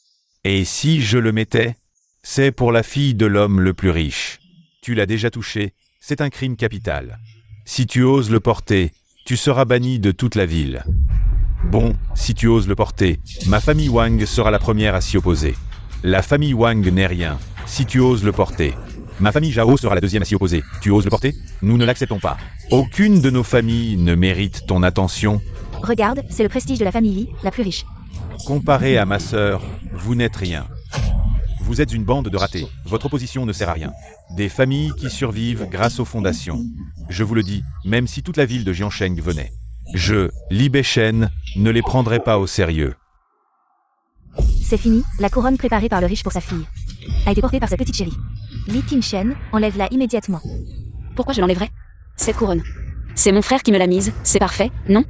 Et si je le mettais? C'est pour la fille de l'homme le plus riche. Tu l'as déjà touché, c'est un crime capital. Si tu oses le porter, tu seras banni de toute la ville. Bon, si tu oses le porter, ma famille Wang sera la première à s'y opposer. La famille Wang n'est rien, si tu oses le porter. Ma famille Zhao sera la deuxième à s'y opposer. Tu oses le porter? Nous ne l'acceptons pas. Aucune de nos familles ne mérite ton attention. Regarde, c'est le prestige de la famille Lee, la plus riche. Comparé à ma sœur, vous n'êtes rien. Vous êtes une bande de ratés. Votre opposition ne sert à rien. Des familles qui survivent grâce aux fondations. Je vous le dis, même si toute la ville de Jiansheng venait. Je, Li Beishen, ne les prendrai pas au sérieux. C'est fini, la couronne préparée par le riche pour sa fille a été portée par sa petite chérie. Lee King-shen, enlève-la immédiatement. Pourquoi je l'enlèverais? Cette couronne. C'est mon frère qui me l'a mise, c'est parfait, non?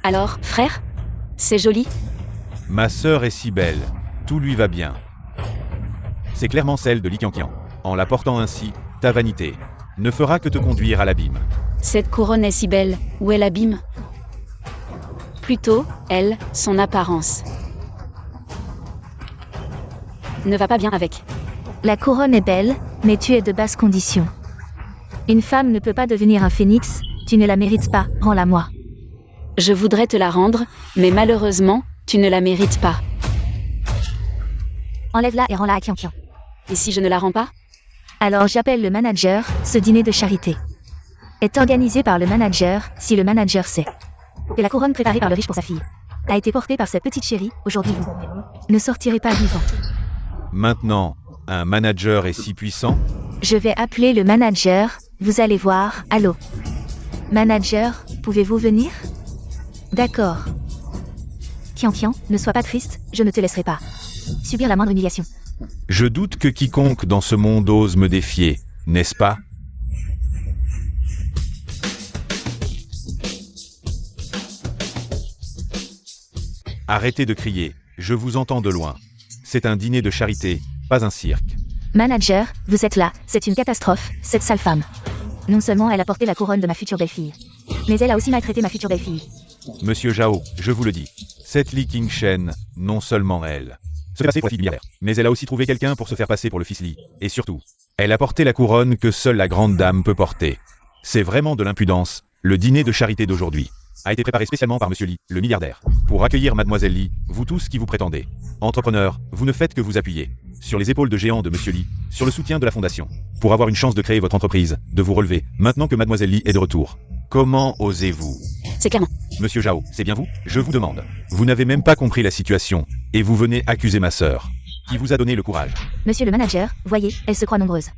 Alors, frère? C'est joli? Ma sœur est si belle, tout lui va bien. C'est clairement celle de Li Qian. En la portant ainsi, ta vanité ne fera que te conduire à l'abîme. Cette couronne est si belle, où est l'abîme? Plutôt, elle, son apparence ne va pas bien avec. La couronne est belle, mais tu es de basse condition. Une femme ne peut pas devenir un phénix, tu ne la mérites pas, rends-la moi. Je voudrais te la rendre, mais malheureusement, tu ne la mérites pas. Enlève-la et rends-la à Qian. Et si je ne la rends pas? Alors j'appelle le manager, ce dîner de charité est organisé par le manager, si le manager sait que la couronne préparée par le riche pour sa fille a été portée par sa petite chérie, aujourd'hui vous ne sortirez pas vivant. Maintenant, un manager est si puissant? Je vais appeler le manager, vous allez voir, allô? Manager, pouvez-vous venir? D'accord. Qian, ne sois pas triste, je ne te laisserai pas subir la moindre humiliation. Je doute que quiconque dans ce monde ose me défier, n'est-ce pas? Arrêtez de crier, je vous entends de loin. C'est un dîner de charité, pas un cirque. Manager, vous êtes là, c'est une catastrophe, cette sale femme. Non seulement elle a porté la couronne de ma future belle-fille, mais elle a aussi maltraité ma future belle-fille. Monsieur Zhao, je vous le dis, Cette Li Qingshen, non seulement elle se fait passer pour la fille du milliardaire, mais elle a aussi trouvé quelqu'un pour se faire passer pour le fils Li. Et surtout, elle a porté la couronne que seule la grande dame peut porter. C'est vraiment de l'impudence. Le dîner de charité d'aujourd'hui a été préparé spécialement par Monsieur Li, le milliardaire, pour accueillir Mademoiselle Li, vous tous qui vous prétendez entrepreneurs, vous ne faites que vous appuyer sur les épaules de géants de Monsieur Li, sur le soutien de la fondation, pour avoir une chance de créer votre entreprise, de vous relever, maintenant que Mademoiselle Li est de retour. Comment osez-vous? C'est clairement. Monsieur Zhao, c'est bien vous? Je vous demande. Vous n'avez même pas compris la situation, et vous venez accuser ma sœur, qui vous a donné le courage. Monsieur le manager, voyez, elle se croit nombreuse.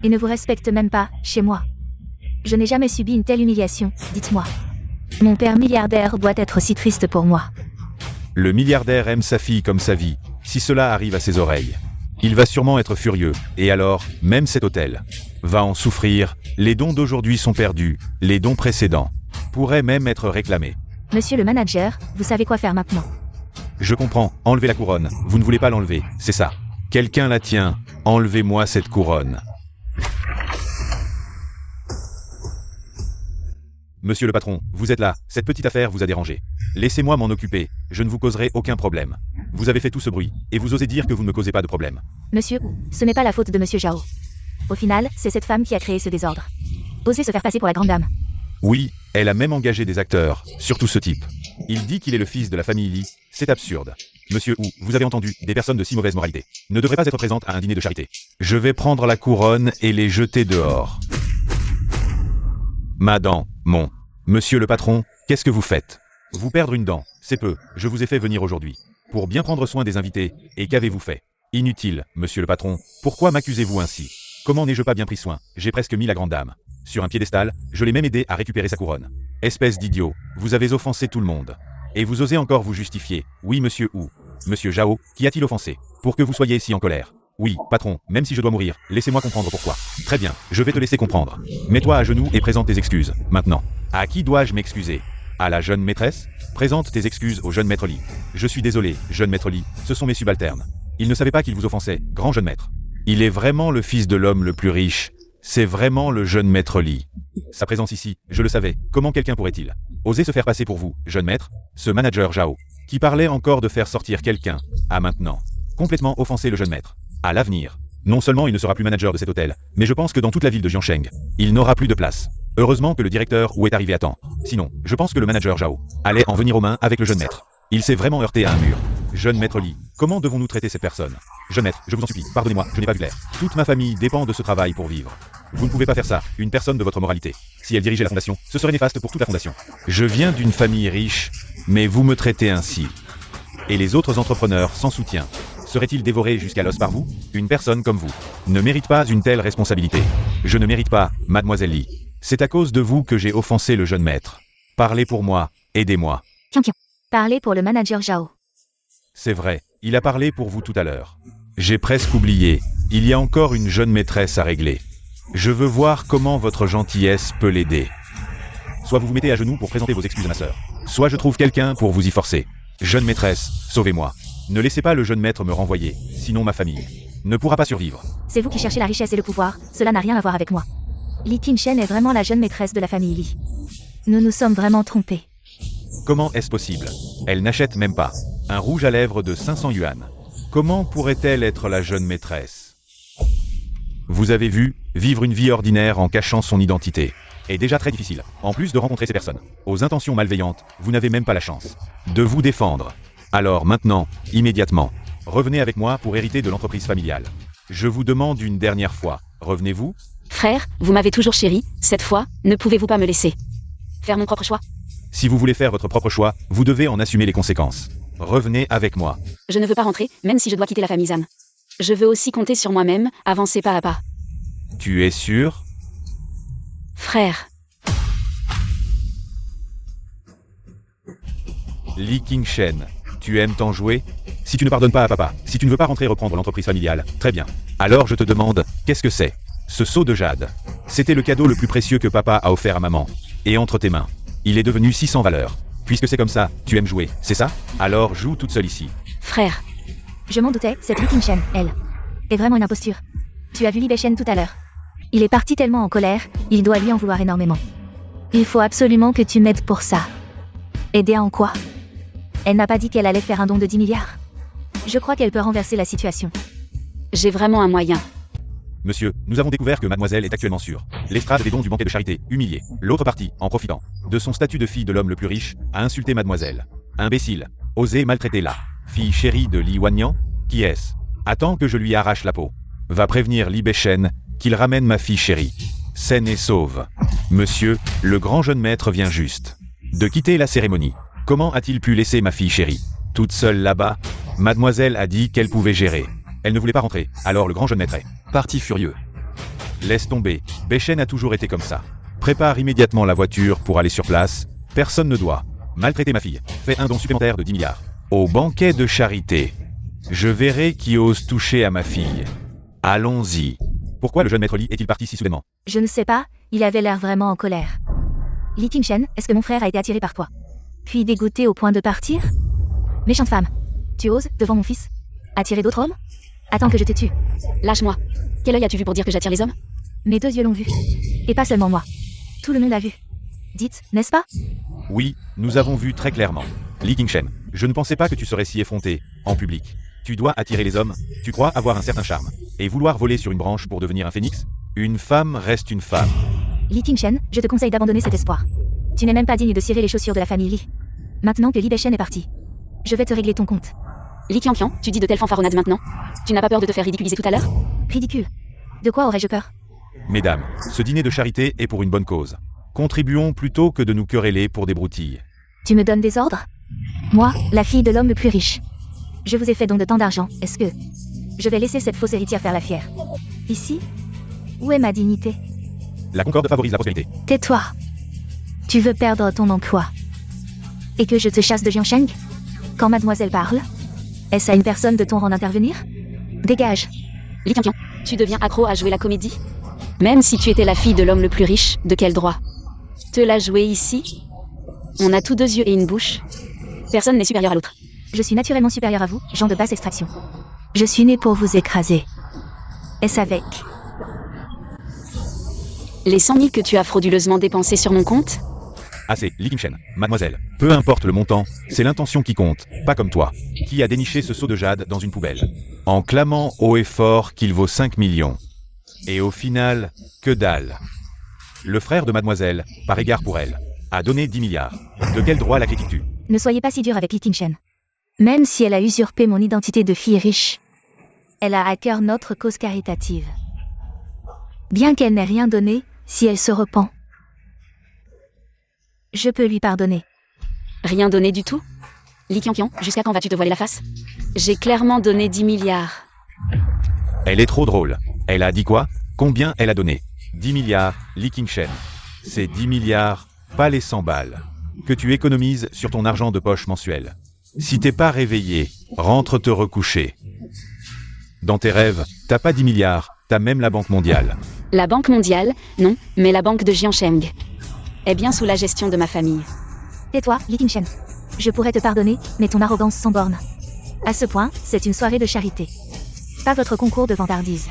Et ne vous respecte même pas, chez moi. Je n'ai jamais subi une telle humiliation, dites-moi. Mon père milliardaire doit être si triste pour moi. Le milliardaire aime sa fille comme sa vie. Si cela arrive à ses oreilles, il va sûrement être furieux. Et alors, même cet hôtel va en souffrir. Les dons d'aujourd'hui sont perdus. Les dons précédents pourraient même être réclamés. Monsieur le manager, vous savez quoi faire maintenant. Je comprends. Enlevez la couronne. Vous ne voulez pas l'enlever, c'est ça. Quelqu'un la tient. Enlevez-moi cette couronne. Monsieur le patron, vous êtes là, cette petite affaire vous a dérangé. Laissez-moi m'en occuper, je ne vous causerai aucun problème. Vous avez fait tout ce bruit, et vous osez dire que vous ne me causez pas de problème. Monsieur, ce n'est pas la faute de Monsieur Zhao. Au final, c'est cette femme qui a créé ce désordre. Osez se faire passer pour la grande dame. Oui, elle a même engagé des acteurs, surtout ce type. Il dit qu'il est le fils de la famille Li, c'est absurde. Monsieur Wu, vous avez entendu, des personnes de si mauvaise moralité ne devraient pas être présentes à un dîner de charité. Je vais prendre la couronne et les jeter dehors. Ma dent, mon. Monsieur le patron, qu'est-ce que vous faites? Vous perdre une dent, c'est peu, je vous ai fait venir aujourd'hui. Pour bien prendre soin des invités, et qu'avez-vous fait? Inutile, monsieur le patron, pourquoi m'accusez-vous ainsi? Comment n'ai-je pas bien pris soin? J'ai presque mis la grande dame sur un piédestal, je l'ai même aidé à récupérer sa couronne. Espèce d'idiot, vous avez offensé tout le monde. Et vous osez encore vous justifier. Oui monsieur Wu. Monsieur Zhao, qui a-t-il offensé? Pour que vous soyez si en colère. Oui, patron, même si je dois mourir, laissez-moi comprendre pourquoi. Très bien, je vais te laisser comprendre. Mets-toi à genoux et présente tes excuses, maintenant. À qui dois-je m'excuser? À la jeune maîtresse? Présente tes excuses au jeune maître Li. Je suis désolé, jeune maître Li, ce sont mes subalternes. Ils ne savaient pas qu'ils vous offensaient, grand jeune maître. Il est vraiment le fils de l'homme le plus riche. C'est vraiment le jeune maître Li. Sa présence ici, je le savais, comment quelqu'un pourrait-il oser se faire passer pour vous, jeune maître? Ce manager Zhao, qui parlait encore de faire sortir quelqu'un, a maintenant complètement offensé le jeune maître. À l'avenir, non seulement il ne sera plus manager de cet hôtel, mais je pense que dans toute la ville de Jiangsheng, il n'aura plus de place. Heureusement que le directeur Wu est arrivé à temps. Sinon, je pense que le manager Zhao allait en venir aux mains avec le jeune maître. Il s'est vraiment heurté à un mur. Jeune maître Li, comment devons-nous traiter cette personne? Jeune maître, je vous en supplie, pardonnez-moi, je n'ai pas vu clair. Toute ma famille dépend de ce travail pour vivre. Vous ne pouvez pas faire ça, une personne de votre moralité. Si elle dirigeait la fondation, ce serait néfaste pour toute la fondation. Je viens d'une famille riche, mais vous me traitez ainsi. Et les autres entrepreneurs sans soutien seraient-ils dévorés jusqu'à l'os par vous? Une personne comme vous ne mérite pas une telle responsabilité. Je ne mérite pas, mademoiselle Li. C'est à cause de vous que j'ai offensé le jeune maître. Parlez pour moi, aidez-moi. Tiens. Parlez pour le manager Zhao. C'est vrai, il a parlé pour vous tout à l'heure. J'ai presque oublié, il y a encore une jeune maîtresse à régler. Je veux voir comment votre gentillesse peut l'aider. Soit vous vous mettez à genoux pour présenter vos excuses à ma sœur, soit je trouve quelqu'un pour vous y forcer. Jeune maîtresse, sauvez-moi. Ne laissez pas le jeune maître me renvoyer, sinon ma famille ne pourra pas survivre. C'est vous qui cherchez la richesse et le pouvoir, cela n'a rien à voir avec moi. Li Qingshen est vraiment la jeune maîtresse de la famille Li. Nous nous sommes vraiment trompés. Comment est-ce possible? Elle n'achète même pas un rouge à lèvres de 500 yuan. Comment pourrait-elle être la jeune maîtresse? Vous avez vu, vivre une vie ordinaire en cachant son identité est déjà très difficile. En plus de rencontrer ces personnes aux intentions malveillantes, vous n'avez même pas la chance de vous défendre. Alors maintenant, immédiatement, revenez avec moi pour hériter de l'entreprise familiale. Je vous demande une dernière fois, revenez-vous? Frère, vous m'avez toujours chéri, cette fois, ne pouvez-vous pas me laisser faire mon propre choix? Si vous voulez faire votre propre choix, vous devez en assumer les conséquences. Revenez avec moi. Je ne veux pas rentrer, même si je dois quitter la famille Zhan. Je veux aussi compter sur moi-même, avancer pas à pas. Tu es sûr? Frère. Li Qingshen, tu aimes t'en jouer? Si tu ne pardonnes pas à papa, si tu ne veux pas rentrer reprendre l'entreprise familiale, très bien. Alors je te demande, qu'est-ce que c'est? Ce seau de jade. C'était le cadeau le plus précieux que papa a offert à maman. Et entre tes mains, il est devenu si sans valeur. Puisque c'est comme ça, tu aimes jouer, c'est ça? Alors joue toute seule ici. Frère. Je m'en doutais, cette Li Qingshen, elle, est vraiment une imposture. Tu as vu Li Beishen tout à l'heure. Il est parti tellement en colère, il doit lui en vouloir énormément. Il faut absolument que tu m'aides pour ça. Aider en quoi? Elle n'a pas dit qu'elle allait faire un don de 10 milliards. Je crois qu'elle peut renverser la situation. J'ai vraiment un moyen. Monsieur, nous avons découvert que mademoiselle est actuellement sur l'estrade des dons du banquet de charité, humiliée. L'autre partie, en profitant de son statut de fille de l'homme le plus riche, a insulté mademoiselle. Imbécile. Osé maltraiter la fille chérie de Li Wanyan. Qui est-ce? Attends que je lui arrache la peau. Va prévenir Li Beichen qu'il ramène ma fille chérie. Saine et sauve. Monsieur, le grand jeune maître vient juste de quitter la cérémonie. Comment a-t-il pu laisser ma fille chérie toute seule là-bas? Mademoiselle a dit qu'elle pouvait gérer. Elle ne voulait pas rentrer, alors le grand jeune maître est parti furieux. Laisse tomber, Beichen a toujours été comme ça. Prépare immédiatement la voiture pour aller sur place. Personne ne doit maltraiter ma fille. Fais un don supplémentaire de 10 milliards. Au banquet de charité. Je verrai qui ose toucher à ma fille. Allons-y. Pourquoi le jeune maître Li est-il parti si soudainement? Je ne sais pas, il avait l'air vraiment en colère. Li Qingshen, est-ce que mon frère a été attiré par toi? Puis dégoûté au point de partir? Méchante femme. Tu oses, devant mon fils, attirer d'autres hommes? Attends que je te tue. Lâche-moi. Quel œil as-tu vu pour dire que j'attire les hommes? Mes 2 yeux l'ont vu. Et pas seulement moi. Tout le monde l'a vu. Dites, n'est-ce pas? Oui, nous avons vu très clairement. Li Qingshen, je ne pensais pas que tu serais si effronté, en public. Tu dois attirer les hommes, tu crois avoir un certain charme. Et vouloir voler sur une branche pour devenir un phénix? Une femme reste une femme. Li Qingshen, je te conseille d'abandonner cet espoir. Tu n'es même pas digne de cirer les chaussures de la famille Li. Maintenant que Li Beichen est parti, je vais te régler ton compte. Li Qianqian, tu dis de telles fanfaronnades maintenant? Tu n'as pas peur de te faire ridiculiser tout à l'heure? Ridicule. De quoi aurais-je peur? Mesdames, ce dîner de charité est pour une bonne cause. Contribuons plutôt que de nous quereller pour des broutilles. Tu me donnes des ordres? Moi, la fille de l'homme le plus riche. Je vous ai fait don de tant d'argent, est-ce que je vais laisser cette fausse héritière faire la fière? Ici? Où est ma dignité? La concorde favorise la prospérité. Tais-toi. Tu veux perdre ton emploi. Et que je te chasse de Jiansheng? Quand mademoiselle parle, est-ce à une personne de ton rang d'intervenir? Dégage. Li Qianqian, tu deviens accro à jouer la comédie? Même si tu étais la fille de l'homme le plus riche, de quel droit te la jouer ici? On a tous 2 yeux et une bouche. Personne n'est supérieur à l'autre. Je suis naturellement supérieur à vous, gens de basse extraction. Je suis né pour vous écraser. Est-ce avec Les 100 000 que tu as frauduleusement dépensés sur mon compte? Assez, Li Qingshen, mademoiselle. Peu importe le montant, c'est l'intention qui compte, pas comme toi, qui a déniché ce seau de jade dans une poubelle, en clamant haut et fort qu'il vaut 5 millions. Et au final, que dalle. Le frère de mademoiselle, par égard pour elle, a donné 10 milliards. De quel droit la critiques-tu? Ne soyez pas si dur avec Li Qingshen. Même si elle a usurpé mon identité de fille riche, elle a à cœur notre cause caritative. Bien qu'elle n'ait rien donné, si elle se repent, je peux lui pardonner. Rien donné du tout? Li Qianqian, jusqu'à quand vas-tu te voiler la face? J'ai clairement donné 10 milliards. Elle est trop drôle. Elle a dit quoi? Combien elle a donné? 10 milliards, Li Qingshen. C'est 10 milliards, pas les 100 balles, que tu économises sur ton argent de poche mensuel. Si t'es pas réveillé, rentre te recoucher. Dans tes rêves, t'as pas 10 milliards, t'as même la Banque mondiale. La Banque mondiale, non, mais la banque de Jiansheng est bien sous la gestion de ma famille. Tais-toi, Li Qingshen. Je pourrais te pardonner, mais ton arrogance sans borne. À ce point, c'est une soirée de charité. Pas votre concours de vantardise.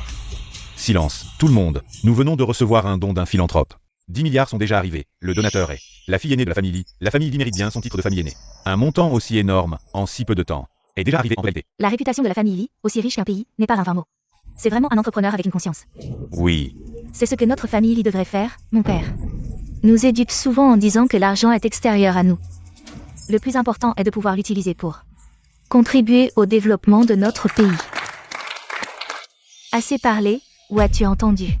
Silence, tout le monde. Nous venons de recevoir un don d'un philanthrope. 10 milliards sont déjà arrivés. Le donateur est la fille aînée de la famille Li. La famille Li mérite bien son titre de famille aînée. Un montant aussi énorme, en si peu de temps, est déjà arrivé en réalité. La réputation de la famille Li, aussi riche qu'un pays, n'est pas un vain mot. C'est vraiment un entrepreneur avec une conscience. Oui. C'est ce que notre famille Li devrait faire, mon père. Nous éduque souvent en disant que l'argent est extérieur à nous. Le plus important est de pouvoir l'utiliser pour contribuer au développement de notre pays. Assez parlé, ou as-tu entendu?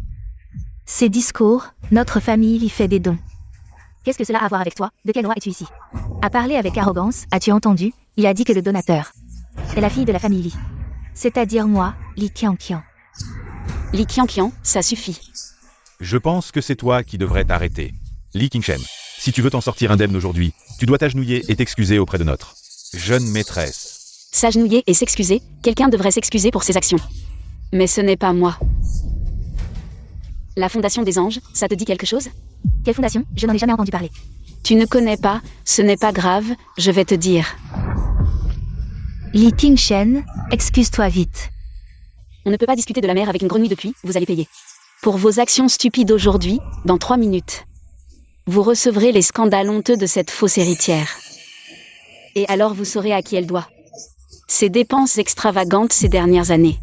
Ces discours, notre famille Li fait des dons. Qu'est-ce que cela a à voir avec toi? De quel droit es-tu ici? À parler avec arrogance, as-tu entendu? Il a dit que le donateur est la fille de la famille Li. C'est-à-dire moi, Li Qianqian. Li Qianqian, ça suffit. Je pense que c'est toi qui devrais t'arrêter. Li Qingshen, si tu veux t'en sortir indemne aujourd'hui, tu dois t'agenouiller et t'excuser auprès de notre jeune maîtresse. S'agenouiller et s'excuser, quelqu'un devrait s'excuser pour ses actions. Mais ce n'est pas moi. La Fondation des Anges, ça te dit quelque chose? Quelle fondation? Je n'en ai jamais entendu parler. Tu ne connais pas, ce n'est pas grave, je vais te dire. Li Qingshen, excuse-toi vite. On ne peut pas discuter de la mer avec une grenouille depuis, vous allez payer. Pour vos actions stupides aujourd'hui, dans 3 minutes. Vous recevrez les scandales honteux de cette fausse héritière. Et alors vous saurez à qui elle doit ses dépenses extravagantes ces dernières années.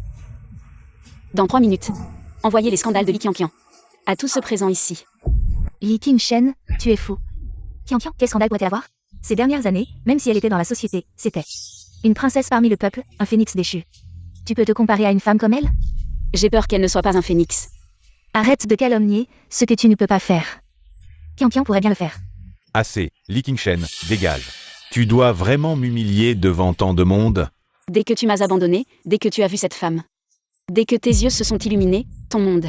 Dans 3 minutes. Envoyez les scandales de Li Qianqian. À tous ceux présents ici. Li Qingshen, tu es fou. Qianqian, quel scandale pourrait-elle avoir? Ces dernières années, même si elle était dans la société, c'était une princesse parmi le peuple, un phénix déchu. Tu peux te comparer à une femme comme elle? J'ai peur qu'elle ne soit pas un phénix. Arrête de calomnier ce que tu ne peux pas faire. Qianqian pourrait bien le faire. Assez, Li Qingshen, dégage. Tu dois vraiment m'humilier devant tant de monde? Dès que tu m'as abandonné, dès que tu as vu cette femme, dès que tes yeux se sont illuminés, ton monde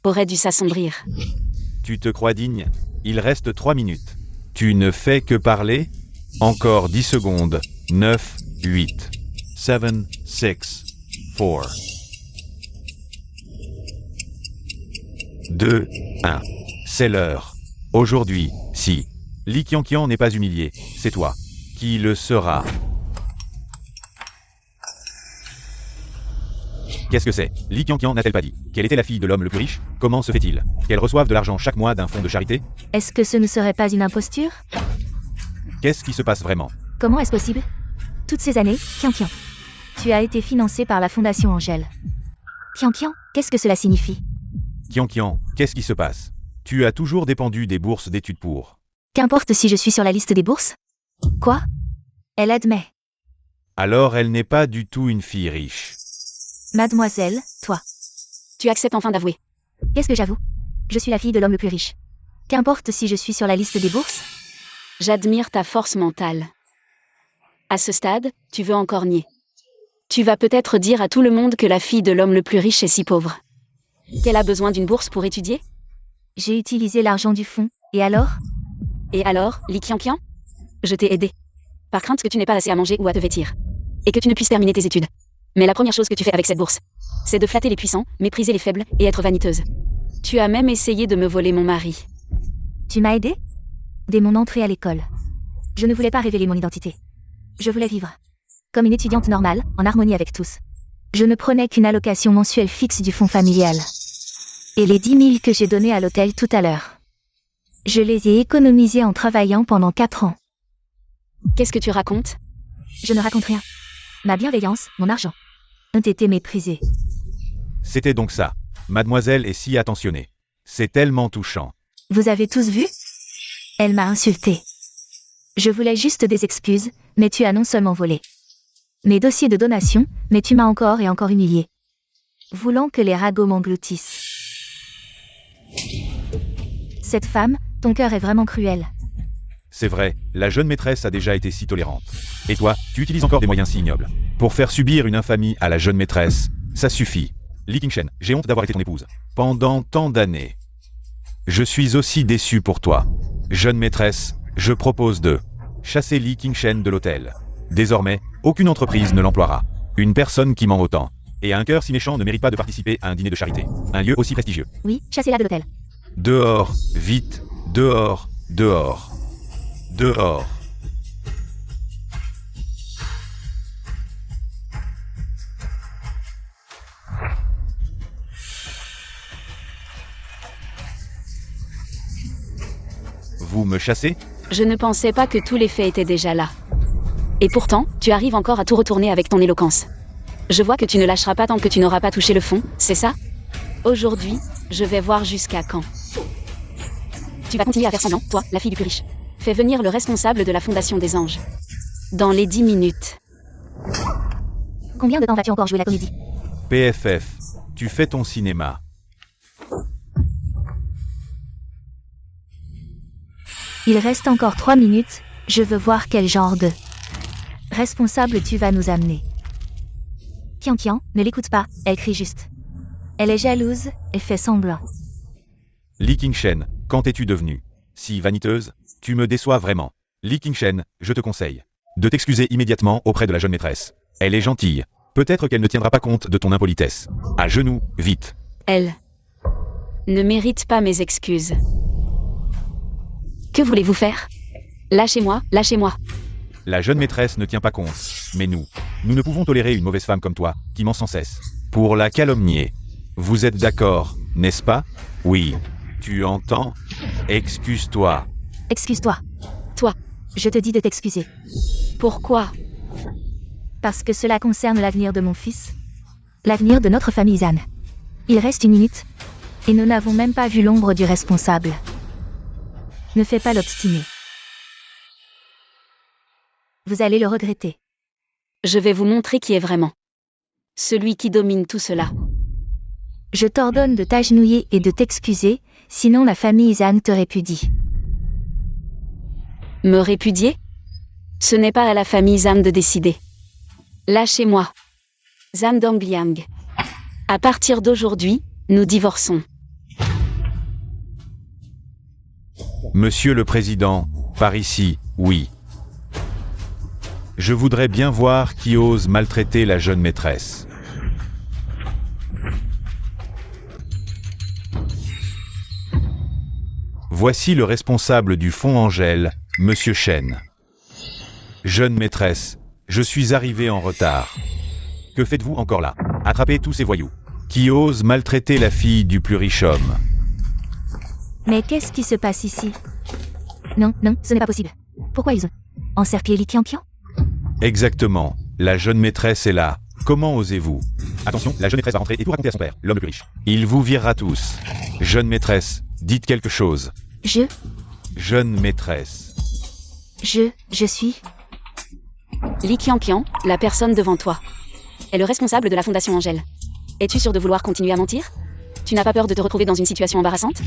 aurait dû s'assombrir. Tu te crois digne? Il reste 3 minutes. Tu ne fais que parler? Encore 10 secondes. 9, 8, 7, 6, 4, 2, 1. C'est l'heure. Aujourd'hui, si Li Qianqian n'est pas humilié, c'est toi qui le sera. Qu'est-ce que c'est? Li Qianqian n'a-t-elle pas dit qu'elle était la fille de l'homme le plus riche? Comment se fait-il qu'elle reçoive de l'argent chaque mois d'un fonds de charité? Est-ce que ce ne serait pas une imposture? Qu'est-ce qui se passe vraiment? Comment est-ce possible? Toutes ces années, Qianqian, tu as été financé par la Fondation Angèle. Qianqian, qu'est-ce que cela signifie? Qianqian, qu'est-ce qui se passe? Tu as toujours dépendu des bourses d'études pour. Qu'importe si je suis sur la liste des bourses? Quoi? Elle admet. Alors elle n'est pas du tout une fille riche. Mademoiselle, toi. Tu acceptes enfin d'avouer. Qu'est-ce que j'avoue? Je suis la fille de l'homme le plus riche. Qu'importe si je suis sur la liste des bourses? J'admire ta force mentale. À ce stade, tu veux encore nier. Tu vas peut-être dire à tout le monde que la fille de l'homme le plus riche est si pauvre. Qu'elle a besoin d'une bourse pour étudier? J'ai utilisé l'argent du fonds, et alors? Et alors, Li Qianqian? Je t'ai aidé. Par crainte que tu n'aies pas assez à manger ou à te vêtir. Et que tu ne puisses terminer tes études. Mais la première chose que tu fais avec cette bourse, c'est de flatter les puissants, mépriser les faibles, et être vaniteuse. Tu as même essayé de me voler mon mari. Tu m'as aidé? Dès mon entrée à l'école. Je ne voulais pas révéler mon identité. Je voulais vivre comme une étudiante normale, en harmonie avec tous. Je ne prenais qu'une allocation mensuelle fixe du fonds familial. Et les 10 000 que j'ai donnés à l'hôtel tout à l'heure, je les ai économisés en travaillant pendant 4 ans. Qu'est-ce que tu racontes? Je ne raconte rien. Ma bienveillance, mon argent, ont été méprisés. C'était donc ça. Mademoiselle est si attentionnée. C'est tellement touchant. Vous avez tous vu? Elle m'a insulté. Je voulais juste des excuses, mais tu as non seulement volé mes dossiers de donation, mais tu m'as encore et encore humilié. Voulant que les ragots m'engloutissent. Cette femme, ton cœur est vraiment cruel. C'est vrai, la jeune maîtresse a déjà été si tolérante. Et toi, tu utilises encore des moyens si ignobles. Pour faire subir une infamie à la jeune maîtresse, ça suffit. Li Qingshen, j'ai honte d'avoir été ton épouse. Pendant tant d'années. Je suis aussi déçu pour toi. Jeune maîtresse, je propose de chasser Li Qingshen de l'hôtel. Désormais, aucune entreprise ne l'emploiera. Une personne qui ment autant et a un cœur si méchant ne mérite pas de participer à un dîner de charité. Un lieu aussi prestigieux. Oui, chassez-la de l'hôtel. Dehors, vite, dehors, dehors, dehors. Vous me chassez? Je ne pensais pas que tous les faits étaient déjà là. Et pourtant, tu arrives encore à tout retourner avec ton éloquence. Je vois que tu ne lâcheras pas tant que tu n'auras pas touché le fond, c'est ça? Aujourd'hui, je vais voir jusqu'à quand. Tu vas continuer à faire semblant, toi, la fille du plus riche. Fais venir le responsable de la Fondation des Anges. Dans les 10 minutes. Combien de temps vas-tu encore jouer la comédie? PFF, tu fais ton cinéma. Il reste encore 3 minutes, je veux voir quel genre de responsable tu vas nous amener. Qianqian, ne l'écoute pas, elle crie juste. Elle est jalouse, et fait semblant. Li Qingshen, quand es-tu devenue si vaniteuse? Tu me déçois vraiment. Li Qingshen, je te conseille de t'excuser immédiatement auprès de la jeune maîtresse. Elle est gentille. Peut-être qu'elle ne tiendra pas compte de ton impolitesse. À genoux, vite. Elle ne mérite pas mes excuses. Que voulez-vous faire? Lâchez-moi, lâchez-moi. La jeune maîtresse ne tient pas compte. Mais nous ne pouvons tolérer une mauvaise femme comme toi, qui ment sans cesse. Pour la calomnier. Vous êtes d'accord, n'est-ce pas? Oui. Tu entends? Excuse-toi. Excuse-toi. Toi, Je te dis de t'excuser. Pourquoi? Parce que cela concerne l'avenir de mon fils. L'avenir de notre famille Zan. Il reste une minute. Et nous n'avons même pas vu l'ombre du responsable. Ne fais pas l'obstiné. Vous allez le regretter. Je vais vous montrer qui est vraiment celui qui domine tout cela. Je t'ordonne de t'agenouiller et de t'excuser, sinon la famille Zan te répudie. Me répudier? Ce n'est pas à la famille Zan de décider. Lâchez-moi. Zan Dongliang. À partir d'aujourd'hui, nous divorçons. Monsieur le Président, par ici, oui. Je voudrais bien voir qui ose maltraiter la jeune maîtresse. Voici le responsable du Fonds Angèle, Monsieur Chen. Jeune maîtresse, je suis arrivé en retard. Que faites-vous encore là? Attrapez tous ces voyous. Qui osent maltraiter la fille du plus riche homme? Mais qu'est-ce qui se passe ici? Non, non, ce n'est pas possible. Pourquoi ils ont encerclé Li Qianqian? Exactement. La jeune maîtresse est là. Comment osez-vous? Attention, la jeune maîtresse va rentrer et tout raconter à son père, l'homme le plus riche. Il vous virera tous. Jeune maîtresse, dites quelque chose. Jeune maîtresse. Je suis... Li Qianqian, la personne devant toi, est le responsable de la Fondation Angèle. Es-tu sûr de vouloir continuer à mentir? Tu n'as pas peur de te retrouver dans une situation embarrassante?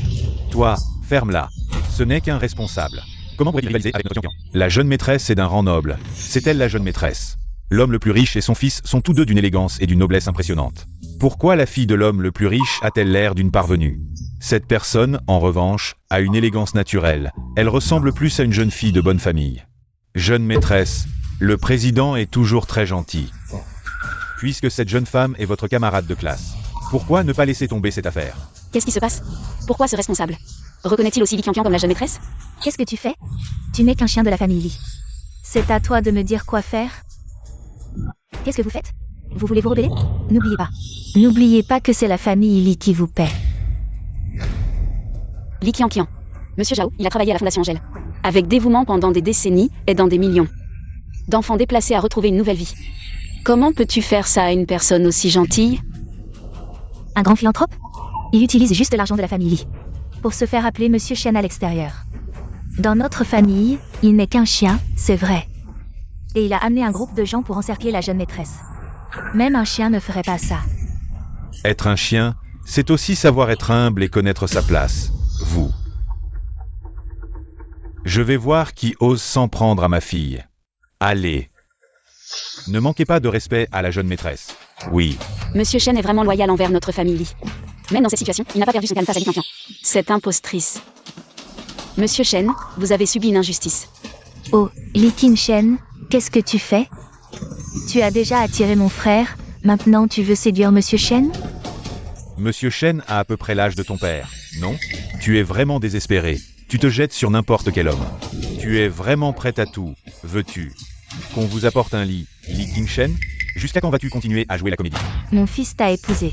Toi, ferme-la. Ce n'est qu'un responsable. Comment pourrait-il rivaliser avec notre champion? La jeune maîtresse est d'un rang noble. C'est elle la jeune maîtresse. L'homme le plus riche et son fils sont tous deux d'une élégance et d'une noblesse impressionnante. Pourquoi la fille de l'homme le plus riche a-t-elle l'air d'une parvenue? Cette personne, en revanche, a une élégance naturelle. Elle ressemble plus à une jeune fille de bonne famille. Jeune maîtresse, le président est toujours très gentil. Puisque cette jeune femme est votre camarade de classe, pourquoi ne pas laisser tomber cette affaire? Qu'est-ce qui se passe? Pourquoi ce responsable reconnaît-il aussi Li Qianqian comme la jeune maîtresse? Qu'est-ce que tu fais? Tu n'es qu'un chien de la famille Li. C'est à toi de me dire quoi faire. Qu'est-ce que vous faites? Vous voulez vous rebeller? N'oubliez pas. N'oubliez pas que c'est la famille Li qui vous paie. Li Qianqian. Monsieur Zhao, il a travaillé à la Fondation Angèle. Avec dévouement pendant des décennies, aidant des millions d'enfants déplacés à retrouver une nouvelle vie. Comment peux-tu faire ça à une personne aussi gentille? Un grand philanthrope? Il utilise juste l'argent de la famille Li pour se faire appeler Monsieur Chen à l'extérieur. Dans notre famille, il n'est qu'un chien, c'est vrai. Et il a amené un groupe de gens pour encercler la jeune maîtresse. Même un chien ne ferait pas ça. Être un chien, c'est aussi savoir être humble et connaître sa place. Vous. Je vais voir qui ose s'en prendre à ma fille. Allez. Ne manquez pas de respect à la jeune maîtresse. Oui. Monsieur Chen est vraiment loyal envers notre famille Li. Même dans cette situation, il n'a pas perdu son calme face à Li Qianqian. Cette impostrice. Monsieur Chen, vous avez subi une injustice. Oh, Li Qianqian, qu'est-ce que tu fais? Tu as déjà attiré mon frère, maintenant tu veux séduire Monsieur Chen? Monsieur Chen a à peu près l'âge de ton père, non? Tu es vraiment désespéré. Tu te jettes sur n'importe quel homme. Tu es vraiment prêt à tout, veux-tu? Qu'on vous apporte un lit, Li Qianqian? Jusqu'à quand vas-tu continuer à jouer la comédie? Mon fils t'a épousé.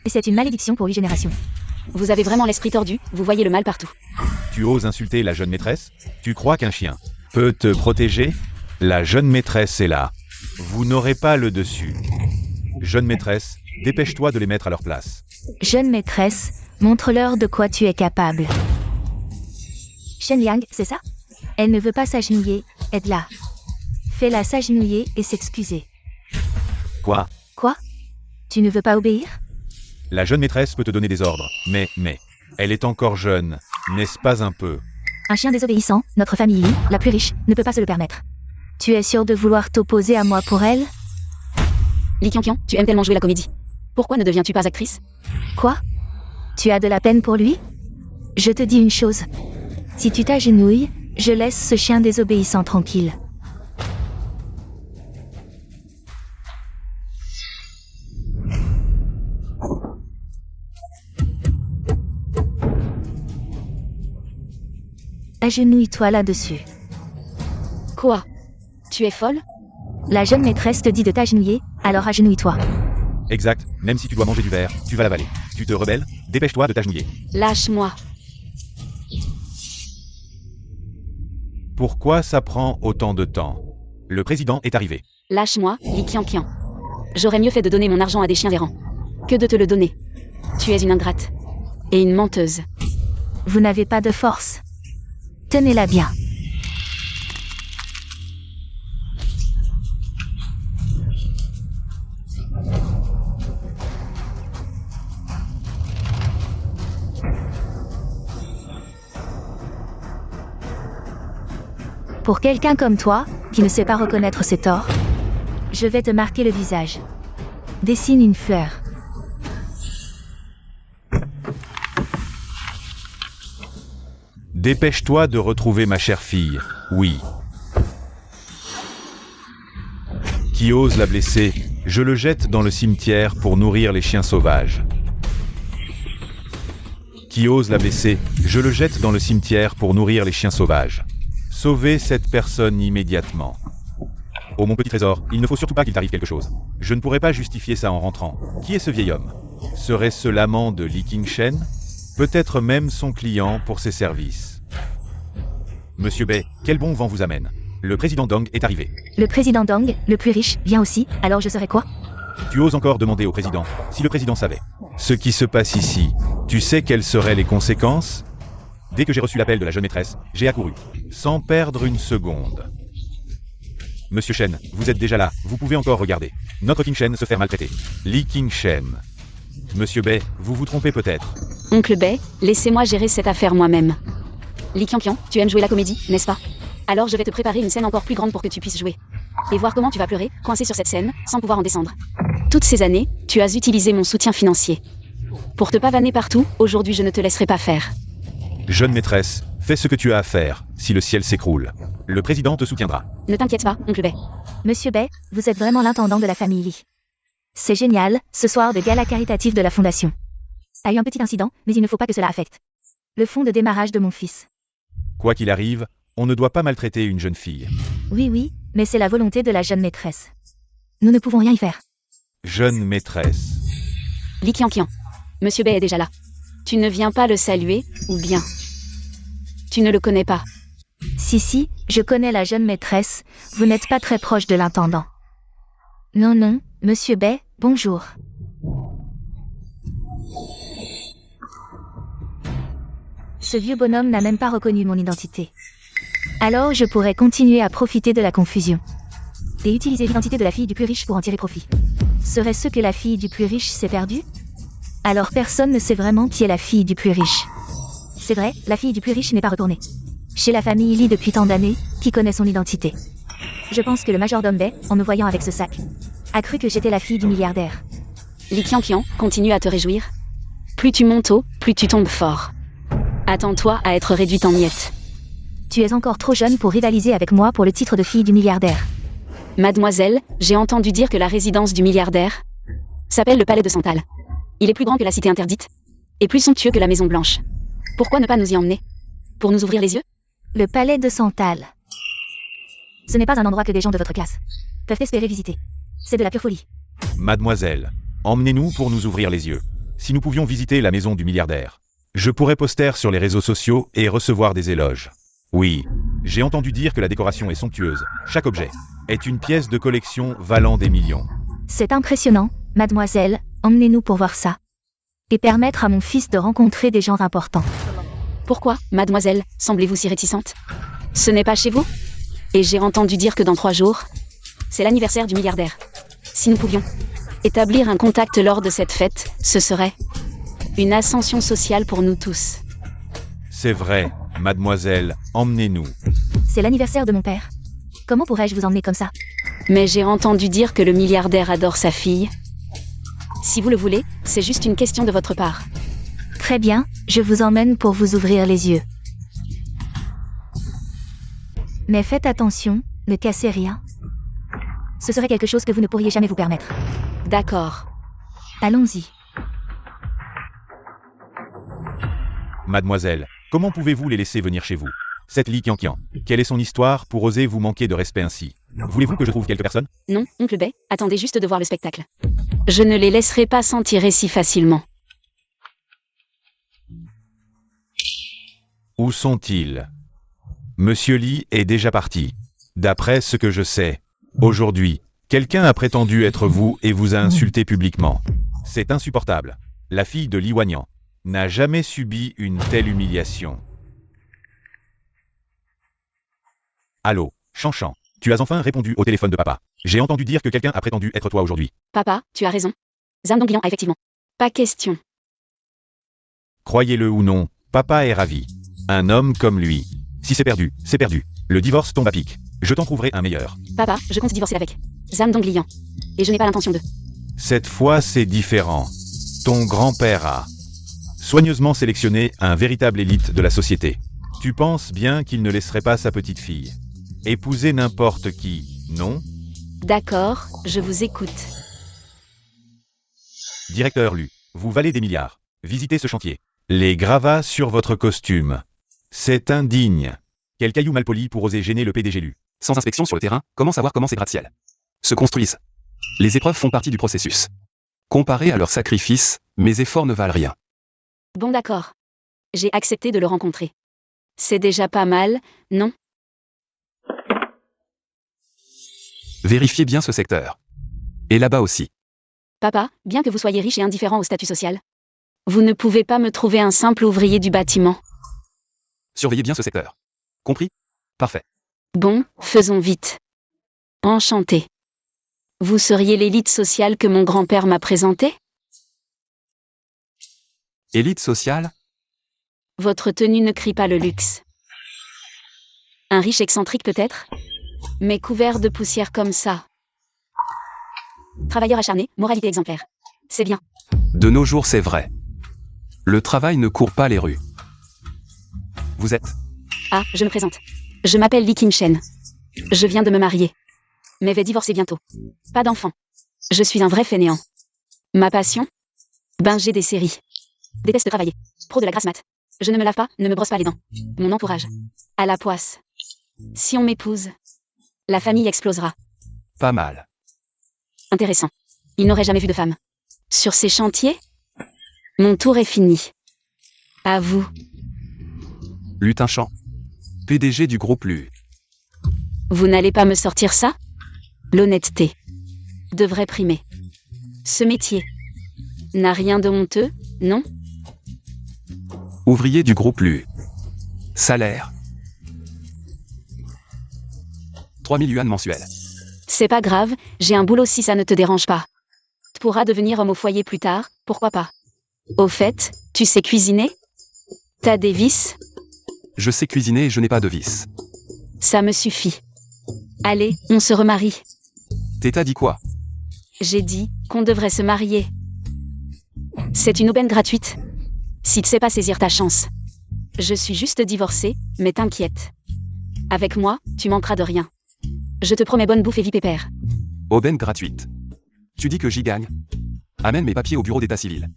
Et c'est une malédiction pour 8 générations. Vous avez vraiment l'esprit tordu, vous voyez le mal partout. Tu oses insulter la jeune maîtresse? Tu crois qu'un chien peut te protéger? La jeune maîtresse est là. Vous n'aurez pas le dessus. Jeune maîtresse, dépêche-toi de les mettre à leur place. Jeune maîtresse, montre-leur de quoi tu es capable. Shen Liang, c'est ça? Elle ne veut pas s'agenouiller, aide-la. Fais-la s'agenouiller et s'excuser. Quoi? Quoi? Tu ne veux pas obéir? La jeune maîtresse peut te donner des ordres, mais, elle est encore jeune, n'est-ce pas un peu? Un chien désobéissant, notre famille Li, la plus riche, ne peut pas se le permettre. Tu es sûr de vouloir t'opposer à moi pour elle? Li Qianqian, tu aimes tellement jouer la comédie. Pourquoi ne deviens-tu pas actrice? Quoi? Tu as de la peine pour lui? Je te dis une chose. Si tu t'agenouilles, je laisse ce chien désobéissant tranquille. Agenouille-toi là-dessus. Quoi? Tu es folle? La jeune maîtresse te dit de t'agenouiller, alors agenouille-toi. Exact, même si tu dois manger du verre, tu vas l'avaler. Tu te rebelles? Dépêche-toi de t'agenouiller. Lâche-moi. Pourquoi ça prend autant de temps? Le président est arrivé. Lâche-moi, Li Qianqian. J'aurais mieux fait de donner mon argent à des chiens errants que de te le donner. Tu es une ingrate. Et une menteuse. Vous n'avez pas de force. Tenez-la bien. Pour quelqu'un comme toi, qui ne sait pas reconnaître ses torts, je vais te marquer le visage. Dessine une fleur. Dépêche-toi de retrouver ma chère fille. Oui. Qui ose la blesser, je le jette dans le cimetière pour nourrir les chiens sauvages. Qui ose la blesser, je le jette dans le cimetière pour nourrir les chiens sauvages. Sauvez cette personne immédiatement. Oh mon petit trésor, il ne faut surtout pas qu'il t'arrive quelque chose. Je ne pourrais pas justifier ça en rentrant. Qui est ce vieil homme? Serait-ce l'amant de Li Qingshen? Peut-être même son client pour ses services. Monsieur Bei, quel bon vent vous amène? Le président Dong est arrivé. Le président Dong, le plus riche, vient aussi, alors je serai quoi? Tu oses encore demander au président, si le président savait ce qui se passe ici, tu sais quelles seraient les conséquences? Dès que j'ai reçu l'appel de la jeune maîtresse, j'ai accouru, sans perdre une seconde. Monsieur Shen, vous êtes déjà là, vous pouvez encore regarder. Notre Qingshen se fait maltraiter. Li Qingshen. Monsieur Bei, vous vous trompez peut-être. Oncle Bei, laissez-moi gérer cette affaire moi-même. Li Qianqian, tu aimes jouer la comédie, n'est-ce pas? Alors je vais te préparer une scène encore plus grande pour que tu puisses jouer. Et voir comment tu vas pleurer, coincé sur cette scène, sans pouvoir en descendre. Toutes ces années, tu as utilisé mon soutien financier. Pour te pavaner partout, aujourd'hui je ne te laisserai pas faire. Jeune maîtresse, fais ce que tu as à faire, si le ciel s'écroule. Le président te soutiendra. Ne t'inquiète pas, oncle Bei. Monsieur Bei, vous êtes vraiment l'intendant de la famille Li. C'est génial, ce soir de gala caritatif de la fondation. A eu un petit incident, mais il ne faut pas que cela affecte le fonds de démarrage de mon fils. Quoi qu'il arrive, on ne doit pas maltraiter une jeune fille. Oui, mais c'est la volonté de la jeune maîtresse. Nous ne pouvons rien y faire. Jeune maîtresse. Li Qianqian. Monsieur Bei est déjà là. Tu ne viens pas le saluer, ou bien tu ne le connais pas? Si, je connais la jeune maîtresse, vous n'êtes pas très proche de l'intendant. Non, monsieur Bei, bonjour. Ce vieux bonhomme n'a même pas reconnu mon identité. Alors je pourrais continuer à profiter de la confusion. Et utiliser l'identité de la fille du plus riche pour en tirer profit. Serait-ce que la fille du plus riche s'est perdue? Alors personne ne sait vraiment qui est la fille du plus riche. C'est vrai, la fille du plus riche n'est pas retournée chez la famille Li depuis tant d'années, qui connaît son identité. Je pense que le majordome Bei, en me voyant avec ce sac, a cru que j'étais la fille du milliardaire. Li Qianqian, continue à te réjouir. Plus tu montes haut, plus tu tombes fort. Attends-toi à être réduite en miettes. Tu es encore trop jeune pour rivaliser avec moi pour le titre de fille du milliardaire. Mademoiselle, j'ai entendu dire que la résidence du milliardaire s'appelle le palais de Santal. Il est plus grand que la cité interdite, et plus somptueux que la Maison Blanche. Pourquoi ne pas nous y emmener? Pour nous ouvrir les yeux? Le palais de Santal. Ce n'est pas un endroit que des gens de votre classe peuvent espérer visiter. C'est de la pure folie. Mademoiselle, emmenez-nous pour nous ouvrir les yeux. Si nous pouvions visiter la maison du milliardaire, je pourrais poster sur les réseaux sociaux et recevoir des éloges. Oui, j'ai entendu dire que la décoration est somptueuse. Chaque objet est une pièce de collection valant des millions. C'est impressionnant, mademoiselle, emmenez-nous pour voir ça. Et permettre à mon fils de rencontrer des gens importants. Pourquoi, mademoiselle, semblez-vous si réticente? Ce n'est pas chez vous? Et j'ai entendu dire que dans 3 jours, c'est l'anniversaire du milliardaire. Si nous pouvions établir un contact lors de cette fête, ce serait une ascension sociale pour nous tous. C'est vrai, mademoiselle, emmenez-nous. C'est l'anniversaire de mon père. Comment pourrais-je vous emmener comme ça? Mais j'ai entendu dire que le milliardaire adore sa fille. Si vous le voulez, c'est juste une question de votre part. Très bien, je vous emmène pour vous ouvrir les yeux. Mais faites attention, ne cassez rien. Ce serait quelque chose que vous ne pourriez jamais vous permettre. D'accord. Allons-y. Mademoiselle, comment pouvez-vous les laisser venir chez vous? Cette Li Qianqian, quelle est son histoire pour oser vous manquer de respect ainsi? Voulez-vous que je trouve quelques personnes? Non, oncle Bei, attendez juste de voir le spectacle. Je ne les laisserai pas s'en tirer si facilement. Où sont-ils? Monsieur Lee est déjà parti. D'après ce que je sais, aujourd'hui, quelqu'un a prétendu être vous et vous a insulté publiquement. C'est insupportable. La fille de Li Wanyan n'a jamais subi une telle humiliation. Allô, Chanchan, tu as enfin répondu au téléphone de papa. J'ai entendu dire que quelqu'un a prétendu être toi aujourd'hui. Papa, tu as raison. Zam Donglian a effectivement. Pas question. Croyez-le ou non, papa est ravi. Un homme comme lui. Si c'est perdu, c'est perdu. Le divorce tombe à pic. Je t'en trouverai un meilleur. Papa, je compte divorcer avec Zam Donglian. Et je n'ai pas l'intention de. Cette fois, c'est différent. Ton grand-père a soigneusement sélectionné un véritable élite de la société. Tu penses bien qu'il ne laisserait pas sa petite fille épouser n'importe qui, non? D'accord, je vous écoute. Directeur Lu, vous valez des milliards. Visitez ce chantier. Les gravats sur votre costume. C'est indigne. Quel caillou malpoli pour oser gêner le PDG Lu. Sans inspection sur le terrain, comment savoir comment ces gratte-ciel se construisent? Les épreuves font partie du processus. Comparé à leur sacrifice, mes efforts ne valent rien. Bon d'accord. J'ai accepté de le rencontrer. C'est déjà pas mal, non? Vérifiez bien ce secteur. Et là-bas aussi. Papa, bien que vous soyez riche et indifférent au statut social, vous ne pouvez pas me trouver un simple ouvrier du bâtiment. Surveillez bien ce secteur. Compris? Parfait. Bon, faisons vite. Enchanté. Vous seriez l'élite sociale que mon grand-père m'a présentée? Élite sociale? Votre tenue ne crie pas le luxe. Un riche excentrique peut-être? Mais couvert de poussière comme ça. Travailleur acharné, moralité exemplaire. C'est bien. De nos jours, c'est vrai. Le travail ne court pas les rues. Vous êtes? Ah, je me présente. Je m'appelle Li Kim-Shen. Je viens de me marier. Mais vais divorcer bientôt. Pas d'enfant. Je suis un vrai fainéant. Ma passion? Binger des séries. Déteste travailler. Pro de la grasse mat. Je ne me lave pas, ne me brosse pas les dents. Mon entourage. À la poisse. Si on m'épouse, la famille explosera. Pas mal. Intéressant. Il n'aurait jamais vu de femme. Sur ces chantiers? Mon tour est fini. À vous. Lutin Champ. PDG du groupe Lu. Vous n'allez pas me sortir ça? L'honnêteté devrait primer. Ce métier n'a rien de honteux, non? Ouvrier du groupe Lu. Salaire. 3000 yuan mensuels. C'est pas grave, j'ai un boulot si ça ne te dérange pas. Tu pourras devenir homme au foyer plus tard, pourquoi pas? Au fait, tu sais cuisiner? T'as des vices? Je sais cuisiner et je n'ai pas de vice. Ça me suffit. Allez, on se remarie. T'as dit quoi? J'ai dit qu'on devrait se marier. C'est une aubaine gratuite. Si tu sais pas saisir ta chance. Je suis juste divorcée, mais t'inquiète. Avec moi, tu manqueras de rien. Je te promets bonne bouffe et vie pépère. Aubaine gratuite. Tu dis que j'y gagne? Amène mes papiers au bureau d'état civil.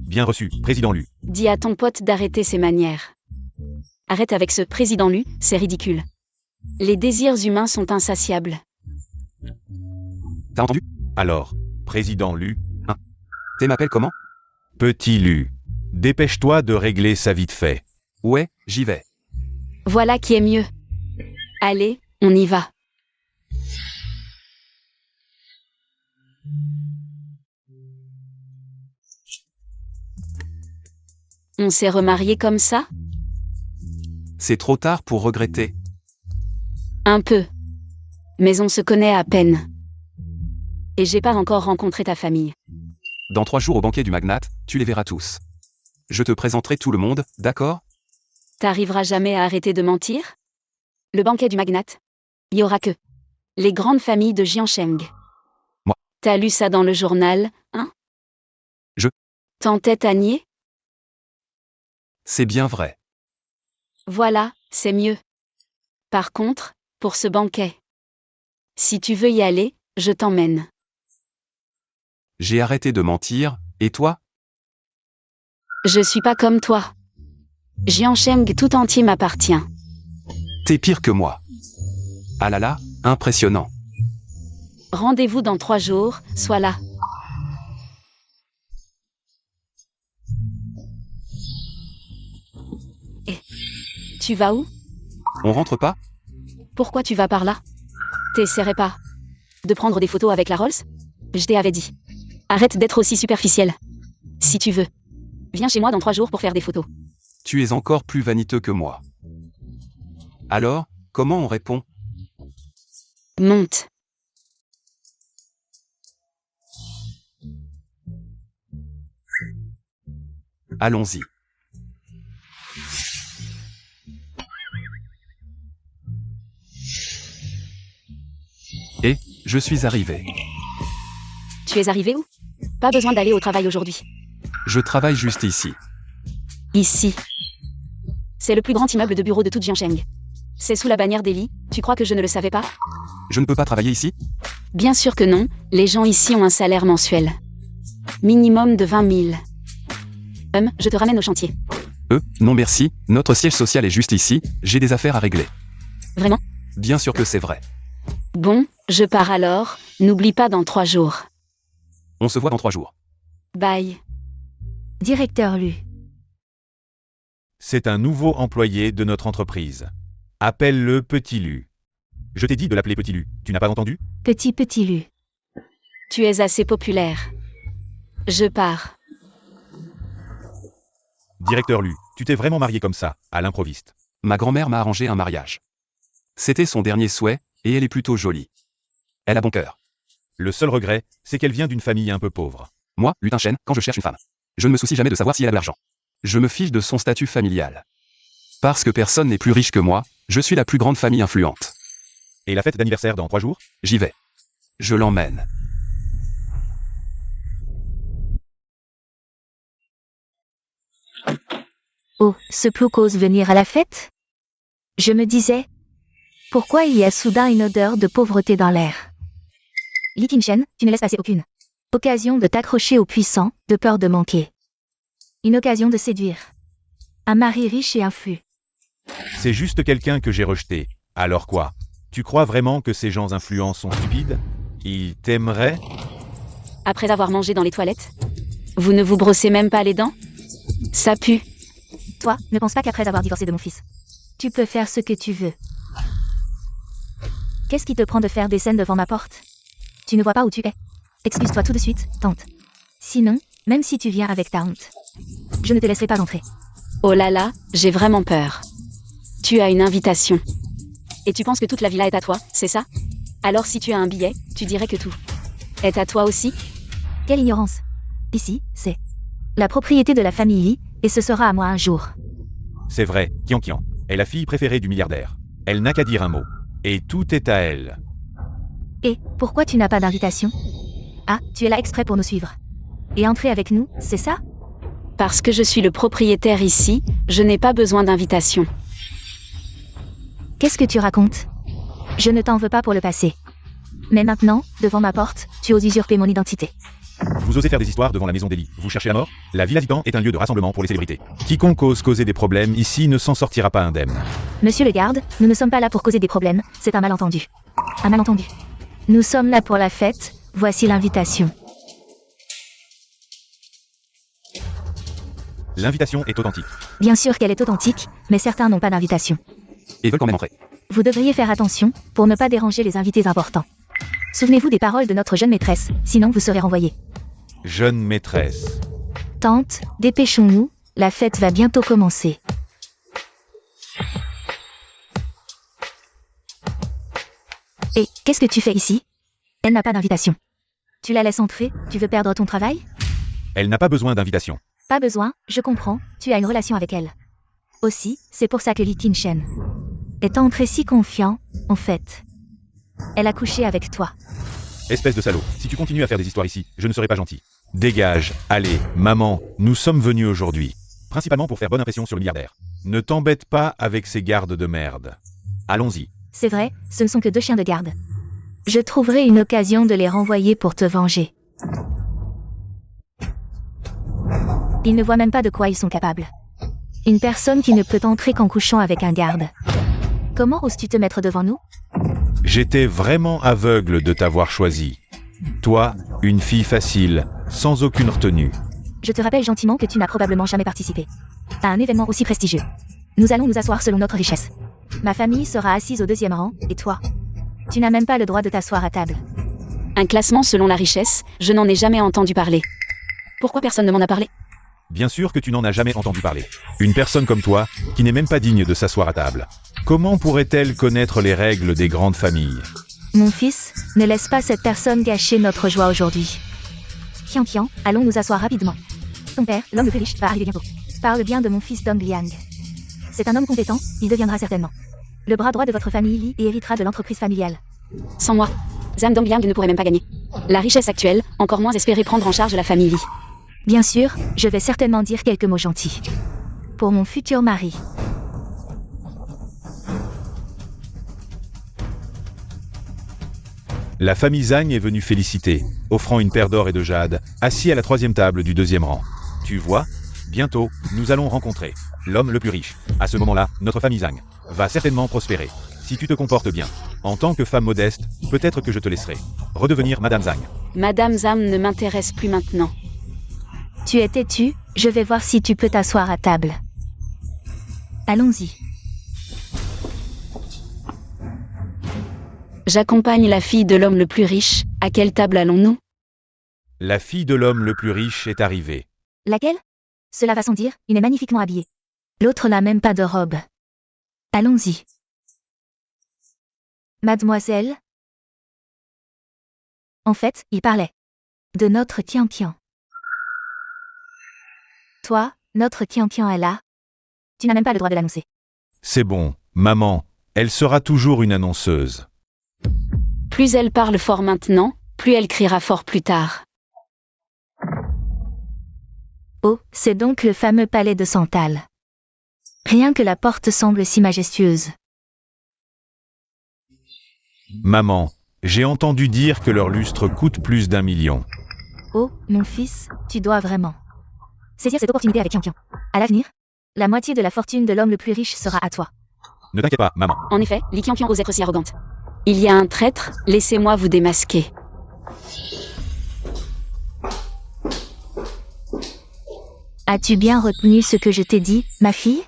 Bien reçu, président Lu. Dis à ton pote d'arrêter ses manières. Arrête avec ce président Lu, c'est ridicule. Les désirs humains sont insatiables. T'as entendu? Alors, président Lu. T'es m'appelles comment? Petit Lu. Dépêche-toi de régler ça vite fait. Ouais, j'y vais. Voilà qui est mieux. Allez, on y va. On s'est remariés comme ça? C'est trop tard pour regretter. Un peu. Mais on se connaît à peine. Et j'ai pas encore rencontré ta famille. Dans 3 jours au banquet du magnate, tu les verras tous. Je te présenterai tout le monde, d'accord? T'arriveras jamais à arrêter de mentir? Le banquet du magnate? Y aura que les grandes familles de Jiancheng. Moi. T'as lu ça dans le journal, hein? Je. T'entêtes à nier? C'est bien vrai. Voilà, c'est mieux. Par contre, pour ce banquet, si tu veux y aller, je t'emmène. J'ai arrêté de mentir, et toi? Je suis pas comme toi. Jiancheng tout entier m'appartient. T'es pire que moi. Ah là là, impressionnant. Rendez-vous dans 3 jours, sois là. Tu vas où? On rentre pas? Pourquoi tu vas par là? T'essaierais pas de prendre des photos avec la Rolls? Je t'avais dit. Arrête d'être aussi superficiel. Si tu veux, viens chez moi dans 3 jours pour faire des photos. Tu es encore plus vaniteux que moi. Alors, comment on répond? Monte. Allons-y. Et, je suis arrivé. Tu es arrivé où? Pas besoin d'aller au travail aujourd'hui. Je travaille juste ici. Ici. C'est le plus grand immeuble de bureaux de toute Jiangsheng. C'est sous la bannière d'Eli. Tu crois que je ne le savais pas? Je ne peux pas travailler ici? Bien sûr que non. Les gens ici ont un salaire mensuel. Minimum de 20 000. Je te ramène au chantier. Non merci, notre siège social est juste ici, j'ai des affaires à régler. Vraiment? Bien sûr que c'est vrai. Bon, je pars alors. N'oublie pas dans 3 jours. On se voit dans 3 jours. Bye. Directeur Lu. C'est un nouveau employé de notre entreprise. Appelle-le Petit Lu. Je t'ai dit de l'appeler Petit Lu, tu n'as pas entendu? Petit Lu. Tu es assez populaire. Je pars. Directeur Lu, tu t'es vraiment marié comme ça, à l'improviste. Ma grand-mère m'a arrangé un mariage. C'était son dernier souhait, et elle est plutôt jolie. Elle a bon cœur. Le seul regret, c'est qu'elle vient d'une famille un peu pauvre. Moi, lutin Chen, quand je cherche une femme, je ne me soucie jamais de savoir si elle a de l'argent. Je me fiche de son statut familial. Parce que personne n'est plus riche que moi, je suis la plus grande famille influente. Et la fête d'anniversaire dans 3 jours? J'y vais. Je l'emmène. Oh, ce plouc ose venir à la fête? Je me disais, pourquoi il y a soudain une odeur de pauvreté dans l'air? Li Tingshen, tu ne laisses passer aucune occasion de t'accrocher au puissant, de peur de manquer. Une occasion de séduire. Un mari riche et influent. C'est juste quelqu'un que j'ai rejeté. Alors quoi? Tu crois vraiment que ces gens influents sont stupides? Ils t'aimeraient? Après avoir mangé dans les toilettes? Vous ne vous brossez même pas les dents? Ça pue. Toi, ne pense pas qu'après avoir divorcé de mon fils, tu peux faire ce que tu veux. Qu'est-ce qui te prend de faire des scènes devant ma porte? Tu ne vois pas où tu es. Excuse-toi tout de suite, tante. Sinon, même si tu viens avec ta honte, je ne te laisserai pas entrer. Oh là là, j'ai vraiment peur. Tu as une invitation. Et tu penses que toute la villa est à toi, c'est ça? Alors si tu as un billet, tu dirais que tout est à toi aussi? Quelle ignorance. Ici, c'est la propriété de la famille Li, et ce sera à moi un jour. C'est vrai, Qian Qian est la fille préférée du milliardaire. Elle n'a qu'à dire un mot. Et tout est à elle. Et, pourquoi tu n'as pas d'invitation? Ah, tu es là exprès pour nous suivre. Et entrer avec nous, c'est ça? Parce que je suis le propriétaire ici, je n'ai pas besoin d'invitation. Qu'est-ce que tu racontes? Je ne t'en veux pas pour le passé. Mais maintenant, devant ma porte, tu oses usurper mon identité. Vous osez faire des histoires devant la maison d'Eli. Vous cherchez la mort? La Villa Zitan est un lieu de rassemblement pour les célébrités. Quiconque ose causer des problèmes ici ne s'en sortira pas indemne. Monsieur le garde, nous ne sommes pas là pour causer des problèmes, c'est un malentendu. Un malentendu. Nous sommes là pour la fête, voici l'invitation. L'invitation est authentique. Bien sûr qu'elle est authentique, mais certains n'ont pas d'invitation. Et veulent quand même entrer. Vous devriez faire attention, pour ne pas déranger les invités importants. Souvenez-vous des paroles de notre jeune maîtresse, sinon vous serez renvoyé. Jeune maîtresse. Tante, dépêchons-nous, la fête va bientôt commencer. Et, qu'est-ce que tu fais ici? Elle n'a pas d'invitation. Tu la laisses entrer, tu veux perdre ton travail? Elle n'a pas besoin d'invitation. Pas besoin, je comprends, tu as une relation avec elle. Aussi, c'est pour ça que Li Tingshen est entré si confiant, en fait. Elle a couché avec toi. Espèce de salaud, si tu continues à faire des histoires ici, je ne serai pas gentil. Dégage, allez, maman, nous sommes venus aujourd'hui. Principalement pour faire bonne impression sur le milliardaire. Ne t'embête pas avec ces gardes de merde. Allons-y. C'est vrai, ce ne sont que 2 chiens de garde. Je trouverai une occasion de les renvoyer pour te venger. Ils ne voient même pas de quoi ils sont capables. Une personne qui ne peut entrer qu'en couchant avec un garde. Comment oses-tu te mettre devant nous? J'étais vraiment aveugle de t'avoir choisi. Toi, une fille facile, sans aucune retenue. Je te rappelle gentiment que tu n'as probablement jamais participé à un événement aussi prestigieux. Nous allons nous asseoir selon notre richesse. Ma famille sera assise au deuxième rang, et toi? Tu n'as même pas le droit de t'asseoir à table. Un classement selon la richesse, je n'en ai jamais entendu parler. Pourquoi personne ne m'en a parlé? Bien sûr que tu n'en as jamais entendu parler. Une personne comme toi, qui n'est même pas digne de s'asseoir à table. Comment pourrait-elle connaître les règles des grandes familles? Mon fils, ne laisse pas cette personne gâcher notre joie aujourd'hui. Qian Qian, allons nous asseoir rapidement. Ton père, l'homme le plus riche, va arriver bientôt. Parle bien de mon fils Dong Liang. C'est un homme compétent, il deviendra certainement le bras droit de votre famille Li et héritera de l'entreprise familiale. Sans moi, Zhang Dongliang ne pourrait même pas gagner. La richesse actuelle, encore moins espérer prendre en charge la famille Li. Bien sûr, je vais certainement dire quelques mots gentils. Pour mon futur mari. La famille Zhang est venue féliciter, offrant une paire d'or et de jade, assis à la troisième table du deuxième rang. Tu vois, bientôt, nous allons rencontrer l'homme le plus riche. À ce moment-là, notre famille Zhang va certainement prospérer. Si tu te comportes bien, en tant que femme modeste, peut-être que je te laisserai redevenir Madame Zhang. Madame Zhang ne m'intéresse plus maintenant. Tu es têtu, je vais voir si tu peux t'asseoir à table. Allons-y. J'accompagne la fille de l'homme le plus riche, à quelle table allons-nous? La fille de l'homme le plus riche est arrivée. Laquelle? Cela va sans dire, une est magnifiquement habillée. L'autre n'a même pas de robe. Allons-y. Mademoiselle? En fait, il parlait de notre Qian Qian. Toi, notre Qian Qian est là. Tu n'as même pas le droit de l'annoncer. C'est bon, maman, elle sera toujours une annonceuse. Plus elle parle fort maintenant, plus elle criera fort plus tard. Oh, c'est donc le fameux palais de Santal. Rien que la porte semble si majestueuse. Maman, j'ai entendu dire que leur lustre coûte plus d'1 million. Oh, mon fils, tu dois vraiment saisir cette opportunité avec Qian Qian. À l'avenir, la moitié de la fortune de l'homme le plus riche sera à toi. Ne t'inquiète pas, maman. En effet, Li Qianqian ose être si arrogante. Il y a un traître, laissez-moi vous démasquer. As-tu bien retenu ce que je t'ai dit, ma fille?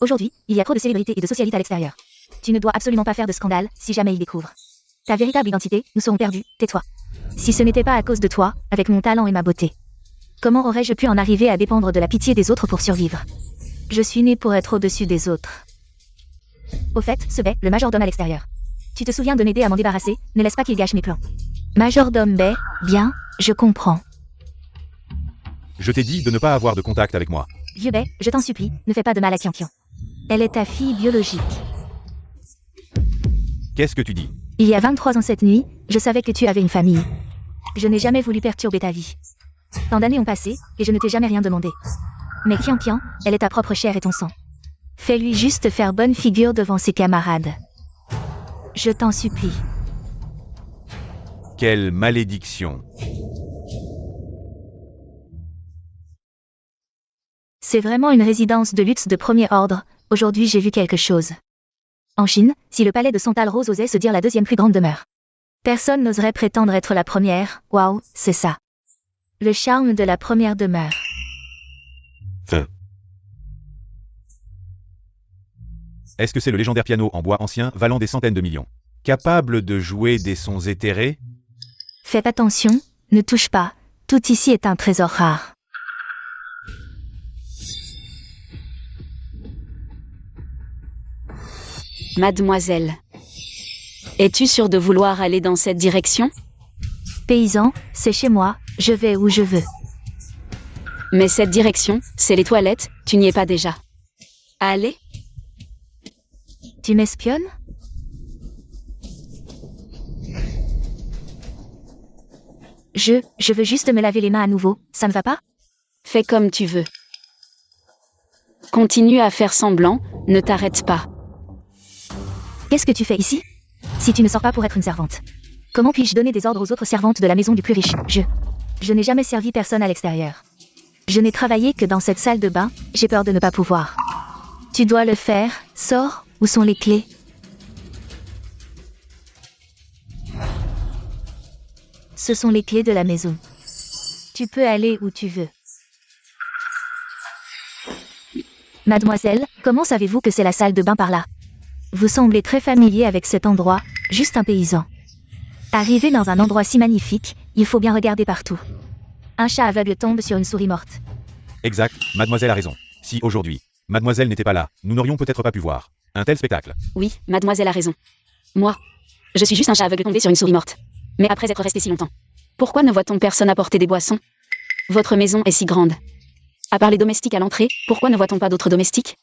Aujourd'hui, il y a trop de célébrités et de socialites à l'extérieur. Tu ne dois absolument pas faire de scandale si jamais ils découvrent ta véritable identité, nous serons perdus, tais-toi. Si ce n'était pas à cause de toi, avec mon talent et ma beauté, comment aurais-je pu en arriver à dépendre de la pitié des autres pour survivre? Je suis née pour être au-dessus des autres. Au fait, ce Bai, le majordome à l'extérieur. Tu te souviens de m'aider à m'en débarrasser, ne laisse pas qu'il gâche mes plans. Majordome Bai, bien, je comprends. Je t'ai dit de ne pas avoir de contact avec moi. Vieux Bai, je t'en supplie, ne fais pas de mal à Qian Qian. Elle est ta fille biologique. Qu'est-ce que tu dis? Il y a 23 ans cette nuit, je savais que tu avais une famille. Je n'ai jamais voulu perturber ta vie. Tant d'années ont passé, et je ne t'ai jamais rien demandé. Mais Qian Qian, elle est ta propre chair et ton sang. Fais-lui juste faire bonne figure devant ses camarades. Je t'en supplie. Quelle malédiction! C'est vraiment une résidence de luxe de premier ordre. Aujourd'hui j'ai vu quelque chose. En Chine, si le palais de Santal Rose osait se dire la deuxième plus grande demeure, personne n'oserait prétendre être la première. Waouh, c'est ça. Le charme de la première demeure. Fin. Est-ce que c'est le légendaire piano en bois ancien valant des centaines de millions, capable de jouer des sons éthérés? Faites attention, ne touche pas. Tout ici est un trésor rare. Mademoiselle. Es-tu sûre de vouloir aller dans cette direction? Paysan, c'est chez moi, je vais où je veux. Mais cette direction, c'est les toilettes, tu n'y es pas déjà. Allez. Tu m'espionnes? Je veux juste me laver les mains à nouveau, ça ne va pas? Fais comme tu veux. Continue à faire semblant, ne t'arrête pas. Qu'est-ce que tu fais ici? Si tu ne sors pas pour être une servante, comment puis-je donner des ordres aux autres servantes de la maison du plus riche? Je n'ai jamais servi personne à l'extérieur. Je n'ai travaillé que dans cette salle de bain, j'ai peur de ne pas pouvoir. Tu dois le faire, sors, où sont les clés? Ce sont les clés de la maison. Tu peux aller où tu veux. Mademoiselle, comment savez-vous que c'est la salle de bain par là? Vous semblez très familier avec cet endroit, juste un paysan. Arrivé dans un endroit si magnifique, il faut bien regarder partout. Un chat aveugle tombe sur une souris morte. Exact, mademoiselle a raison. Si aujourd'hui, mademoiselle n'était pas là, nous n'aurions peut-être pas pu voir un tel spectacle. Oui, mademoiselle a raison. Moi, je suis juste un chat aveugle tombé sur une souris morte. Mais après être resté si longtemps, pourquoi ne voit-on personne apporter des boissons? Votre maison est si grande. À part les domestiques à l'entrée, pourquoi ne voit-on pas d'autres domestiques?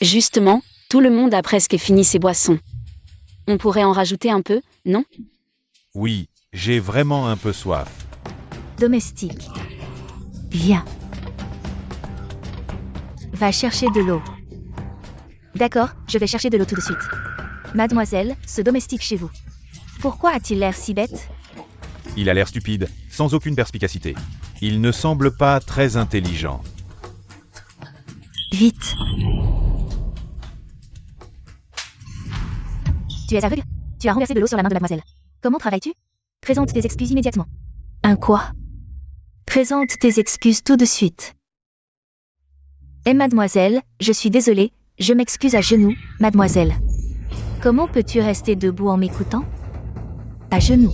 Justement, tout le monde a presque fini ses boissons. On pourrait en rajouter un peu, non? Oui, j'ai vraiment un peu soif. Domestique. Viens. Va chercher de l'eau. D'accord, je vais chercher de l'eau tout de suite. Mademoiselle, ce domestique chez vous. Pourquoi a-t-il l'air si bête? Il a l'air stupide, sans aucune perspicacité. Il ne semble pas très intelligent. Vite. Tu es aveugle? Tu as renversé de l'eau sur la main de mademoiselle. Comment travailles-tu? Présente tes excuses immédiatement. Un quoi? Présente tes excuses tout de suite. Et mademoiselle, je suis désolée, je m'excuse à genoux, mademoiselle. Comment peux-tu rester debout en m'écoutant? À genoux.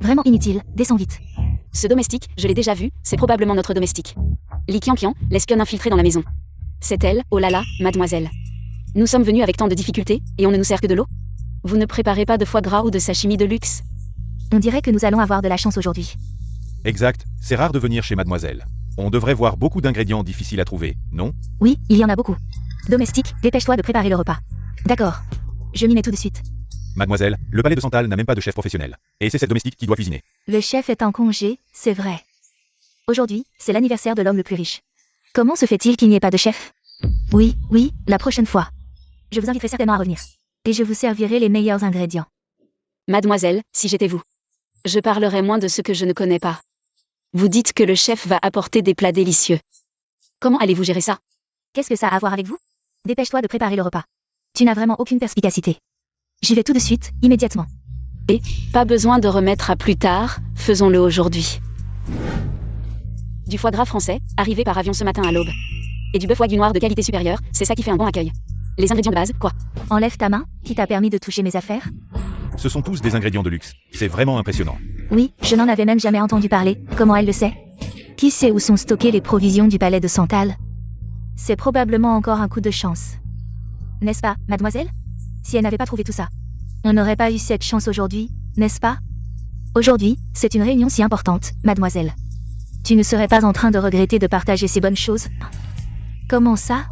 Vraiment inutile, descends vite. Ce domestique, je l'ai déjà vu, c'est probablement notre domestique. Li Qianqian, l'espionne infiltrée dans la maison. C'est elle, oh là là, mademoiselle. Nous sommes venus avec tant de difficultés, et on ne nous sert que de l'eau? Vous ne préparez pas de foie gras ou de sashimi de luxe? On dirait que nous allons avoir de la chance aujourd'hui. Exact, c'est rare de venir chez mademoiselle. On devrait voir beaucoup d'ingrédients difficiles à trouver, non? Oui, il y en a beaucoup. Domestique, dépêche-toi de préparer le repas. D'accord. Je m'y mets tout de suite. Mademoiselle, le palais de Santal n'a même pas de chef professionnel. Et c'est cette domestique qui doit cuisiner. Le chef est en congé, c'est vrai. Aujourd'hui, c'est l'anniversaire de l'homme le plus riche. Comment se fait-il qu'il n'y ait pas de chef? Oui, la prochaine fois. Je vous inviterai certainement à revenir. Et je vous servirai les meilleurs ingrédients. Mademoiselle, si j'étais vous, je parlerais moins de ce que je ne connais pas. Vous dites que le chef va apporter des plats délicieux. Comment allez-vous gérer ça? Qu'est-ce que ça a à voir avec vous? Dépêche-toi de préparer le repas. Tu n'as vraiment aucune perspicacité. J'y vais tout de suite, immédiatement. Et, pas besoin de remettre à plus tard, faisons-le aujourd'hui. Du foie gras français, arrivé par avion ce matin à l'aube. Et du bœuf wagyu noir de qualité supérieure, c'est ça qui fait un bon accueil. Les ingrédients de base, quoi? Enlève ta main, qui t'a permis de toucher mes affaires? Ce sont tous des ingrédients de luxe. C'est vraiment impressionnant. Oui, je n'en avais même jamais entendu parler. Comment elle le sait? Qui sait où sont stockées les provisions du palais de Santal? C'est probablement encore un coup de chance. N'est-ce pas, mademoiselle? Si elle n'avait pas trouvé tout ça, on n'aurait pas eu cette chance aujourd'hui, n'est-ce pas? Aujourd'hui, c'est une réunion si importante, mademoiselle. Tu ne serais pas en train de regretter de partager ces bonnes choses? Comment ça?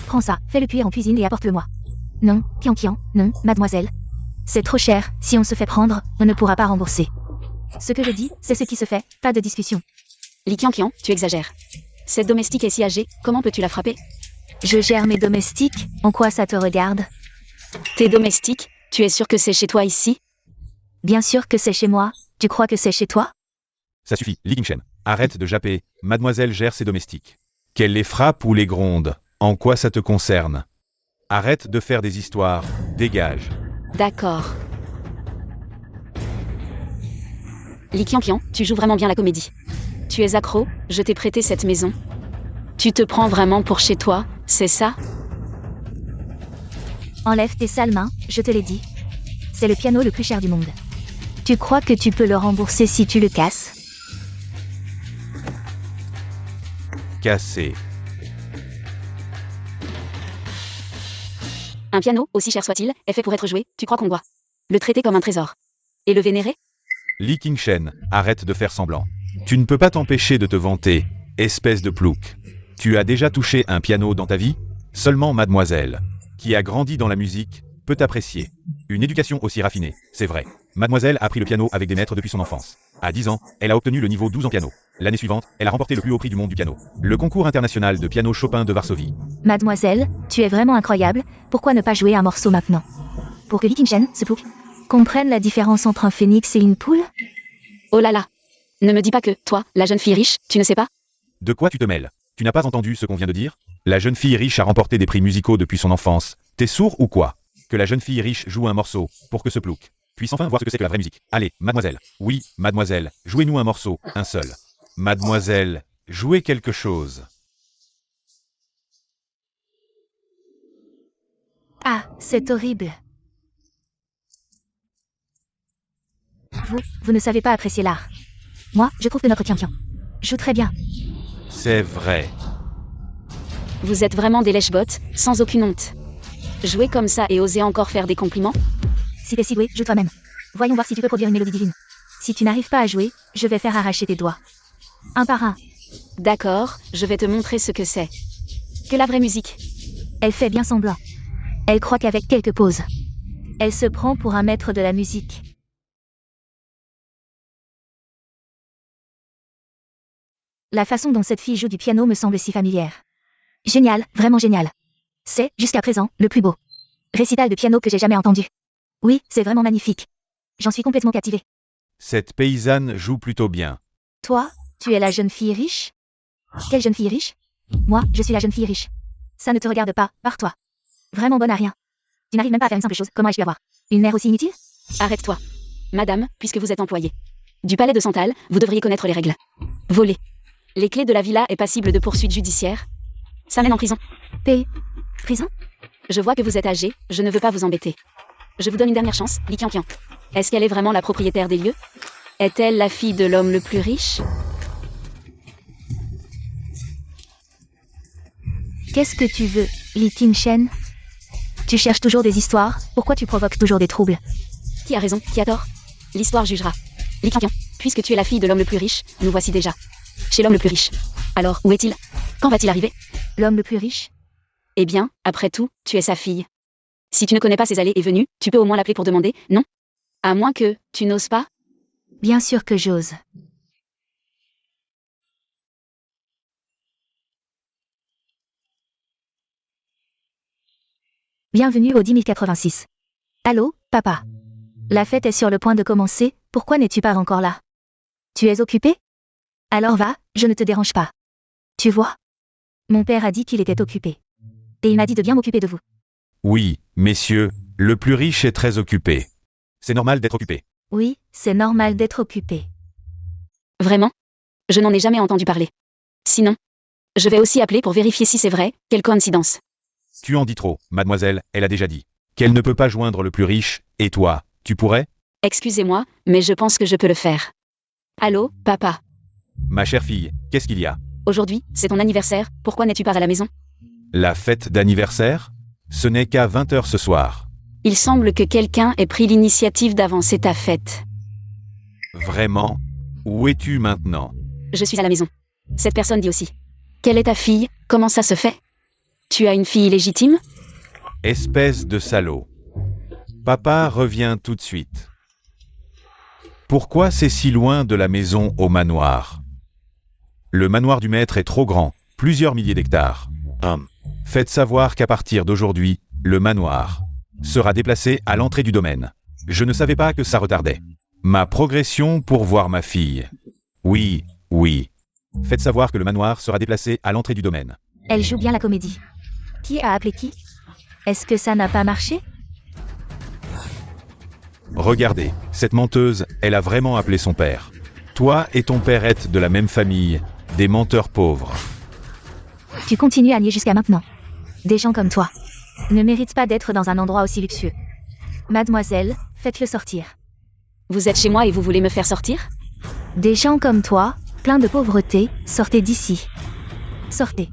Prends ça, fais-le cuire en cuisine et apporte-le-moi. Non, Qianqian, non, mademoiselle. C'est trop cher, si on se fait prendre, on ne pourra pas rembourser. Ce que je dis, c'est ce qui se fait, pas de discussion. Li Qianqian, tu exagères. Cette domestique est si âgée, comment peux-tu la frapper? Je gère mes domestiques, en quoi ça te regarde? Tes domestiques, tu es sûr que c'est chez toi ici? Bien sûr que c'est chez moi, tu crois que c'est chez toi? Ça suffit, Li Qingshen. Arrête de japper, mademoiselle gère ses domestiques. Qu'elle les frappe ou les gronde, en quoi ça te concerne? Arrête de faire des histoires, dégage. D'accord. Li Qianqian, tu joues vraiment bien la comédie. Tu es accro, je t'ai prêté cette maison. Tu te prends vraiment pour chez toi, c'est ça? Enlève tes sales mains, je te l'ai dit. C'est le piano le plus cher du monde. Tu crois que tu peux le rembourser si tu le casses? Cassé. Un piano, aussi cher soit-il, est fait pour être joué, tu crois qu'on doit le traiter comme un trésor? Et le vénérer? Li Qingshen, arrête de faire semblant. Tu ne peux pas t'empêcher de te vanter, espèce de plouc. Tu as déjà touché un piano dans ta vie? Seulement mademoiselle, qui a grandi dans la musique, peut apprécier. Une éducation aussi raffinée, c'est vrai. Mademoiselle a appris le piano avec des maîtres depuis son enfance. À 10 ans, elle a obtenu le niveau 12 en piano. L'année suivante, elle a remporté le plus haut prix du monde du piano, le concours international de piano Chopin de Varsovie. Mademoiselle, tu es vraiment incroyable, pourquoi ne pas jouer un morceau maintenant? Pour que Li Qingshen, ce plouc, comprenne la différence entre un phénix et une poule? Oh là là! Ne me dis pas que, toi, la jeune fille riche, tu ne sais pas? De quoi tu te mêles? Tu n'as pas entendu ce qu'on vient de dire? La jeune fille riche a remporté des prix musicaux depuis son enfance. T'es sourd ou quoi? Que la jeune fille riche joue un morceau, pour que ce plouc puisse enfin voir ce que c'est que la vraie musique. Allez, mademoiselle. Oui, mademoiselle, jouez-nous un morceau, un seul. Mademoiselle, Jouez quelque chose. Ah, c'est horrible. Vous ne savez pas apprécier l'art. Moi, je trouve que notre Tian-Tian joue très bien. C'est vrai. Vous êtes vraiment des lèche-bottes, sans aucune honte. Jouer comme ça et oser encore faire des compliments? Si t'es si doué, joue toi-même. Voyons voir si tu peux produire une mélodie divine. Si tu n'arrives pas à jouer, je vais faire arracher tes doigts. Un par un. D'accord, je vais te montrer ce que c'est. Que la vraie musique. Elle fait bien semblant. Elle croit qu'avec quelques pauses, elle se prend pour un maître de la musique. La façon dont cette fille joue du piano me semble si familière. Génial, vraiment génial. C'est, jusqu'à présent, le plus beau récital de piano que j'ai jamais entendu. Oui, c'est vraiment magnifique. J'en suis complètement captivée. Cette paysanne joue plutôt bien. Toi, tu es la jeune fille riche? Quelle jeune fille riche? Moi, je suis la jeune fille riche. Ça ne te regarde pas, barre-toi. Vraiment bonne à rien. Tu n'arrives même pas à faire une simple chose, comment ai-je pu avoir une mère aussi inutile? Arrête-toi. Madame, puisque vous êtes employée du palais de Santal, vous devriez connaître les règles. Voler les clés de la villa est passible de poursuites judiciaires. Ça mène en prison. Prison? Je vois que vous êtes âgé, je ne veux pas vous embêter. Je vous donne une dernière chance, Li Qianqian. Est-ce qu'elle est vraiment la propriétaire des lieux? Est-elle la fille de l'homme le plus riche? Qu'est-ce que tu veux, Li Qingchen? Tu cherches toujours des histoires, pourquoi tu provoques toujours des troubles? Qui a raison, qui a tort? L'histoire jugera. Li Qianqian, puisque tu es la fille de l'homme le plus riche, nous voici déjà chez l'homme le plus riche. Alors, où est-il? Quand va-t-il arriver? L'homme le plus riche? Eh bien, après tout, tu es sa fille. Si tu ne connais pas ses allées et venues, tu peux au moins l'appeler pour demander, non? À moins que, tu n'oses pas? Bien sûr que j'ose. Bienvenue au 10 086. Allô, papa? La fête est sur le point de commencer, pourquoi n'es-tu pas encore là? Tu es occupé? Alors va, je ne te dérange pas. Tu vois? Mon père a dit qu'il était occupé. Et il m'a dit de bien m'occuper de vous. Oui, messieurs, le plus riche est très occupé. C'est normal d'être occupé. Oui, c'est normal d'être occupé. Vraiment? Je n'en ai jamais entendu parler. Sinon, je vais aussi appeler pour vérifier si c'est vrai, quelle coïncidence. Tu en dis trop, mademoiselle, elle a déjà dit qu'elle ne peut pas joindre le plus riche, et toi, tu pourrais? Excusez-moi, mais je pense que je peux le faire. Allô, papa? Ma chère fille, qu'est-ce qu'il y a? Aujourd'hui, c'est ton anniversaire, pourquoi n'es-tu pas à la maison? La fête d'anniversaire? Ce n'est qu'à 20h ce soir. Il semble que quelqu'un ait pris l'initiative d'avancer ta fête. Vraiment? Où es-tu maintenant? Je suis à la maison. Cette personne dit aussi. Quelle est ta fille? Comment ça se fait? Tu as une fille légitime? Espèce de salaud. Papa revient tout de suite. Pourquoi c'est si loin de la maison au manoir? Le manoir du maître est trop grand, plusieurs milliers d'hectares. Faites savoir qu'à partir d'aujourd'hui, le manoir sera déplacé à l'entrée du domaine. Je ne savais pas que ça retardait ma progression pour voir ma fille. Oui, oui. Faites savoir que le manoir sera déplacé à l'entrée du domaine. Elle joue bien la comédie. Qui a appelé qui? Est-ce que ça n'a pas marché? Regardez, cette menteuse, elle a vraiment appelé son père. Toi et ton père êtes de la même famille, des menteurs pauvres. Tu continues à nier jusqu'à maintenant. Des gens comme toi ne méritent pas d'être dans un endroit aussi luxueux. Mademoiselle, faites-le sortir. Vous êtes chez moi et vous voulez me faire sortir? Des gens comme toi, pleins de pauvreté, sortez d'ici. Sortez.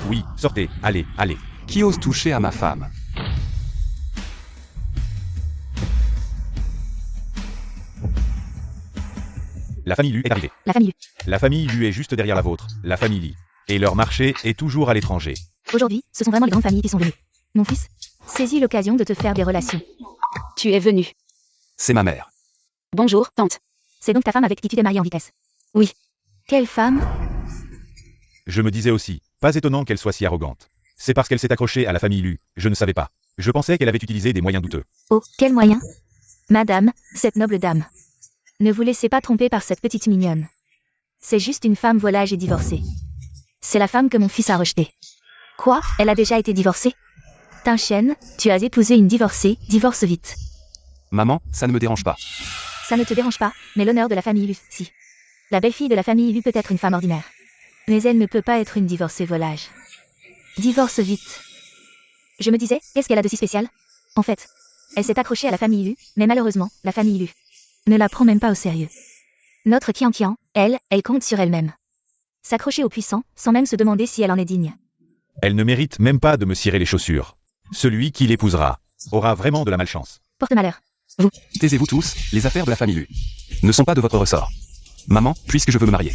Oui, sortez, allez, allez. Qui ose toucher à ma femme? La famille Lu est arrivée. La famille. La famille Lu est juste derrière la vôtre, la famille Li. Et leur marché est toujours à l'étranger. Aujourd'hui, ce sont vraiment les grandes familles qui sont venues. Mon fils, saisis l'occasion de te faire des relations. Tu es venu. C'est ma mère. Bonjour, tante. C'est donc ta femme avec qui tu t'es mariée en vitesse? Oui. Quelle femme? Je me disais aussi, pas étonnant qu'elle soit si arrogante. C'est parce qu'elle s'est accrochée à la famille Lu, je ne savais pas. Je pensais qu'elle avait utilisé des moyens douteux. Oh, quel moyen? Madame, cette noble dame. Ne vous laissez pas tromper par cette petite mignonne. C'est juste une femme volage et divorcée. C'est la femme que mon fils a rejetée. Quoi? Elle a déjà été divorcée? Tinchen, tu as épousé une divorcée, divorce vite. Maman, ça ne me dérange pas. Ça ne te dérange pas, mais l'honneur de la famille Lu, si. La belle-fille de la famille Lu peut être une femme ordinaire. Mais elle ne peut pas être une divorcée volage. Divorce vite. Je me disais, qu'est-ce qu'elle a de si spécial? En fait, elle s'est accrochée à la famille Lu, mais malheureusement, la famille Lu ne la prend même pas au sérieux. Notre Qian, elle compte sur elle-même. S'accrocher aux puissants, sans même se demander si elle en est digne. Elle ne mérite même pas de me cirer les chaussures. Celui qui l'épousera aura vraiment de la malchance. Porte malheur. Taisez-vous tous, les affaires de la famille Lu ne sont pas de votre ressort. Maman, puisque je veux me marier,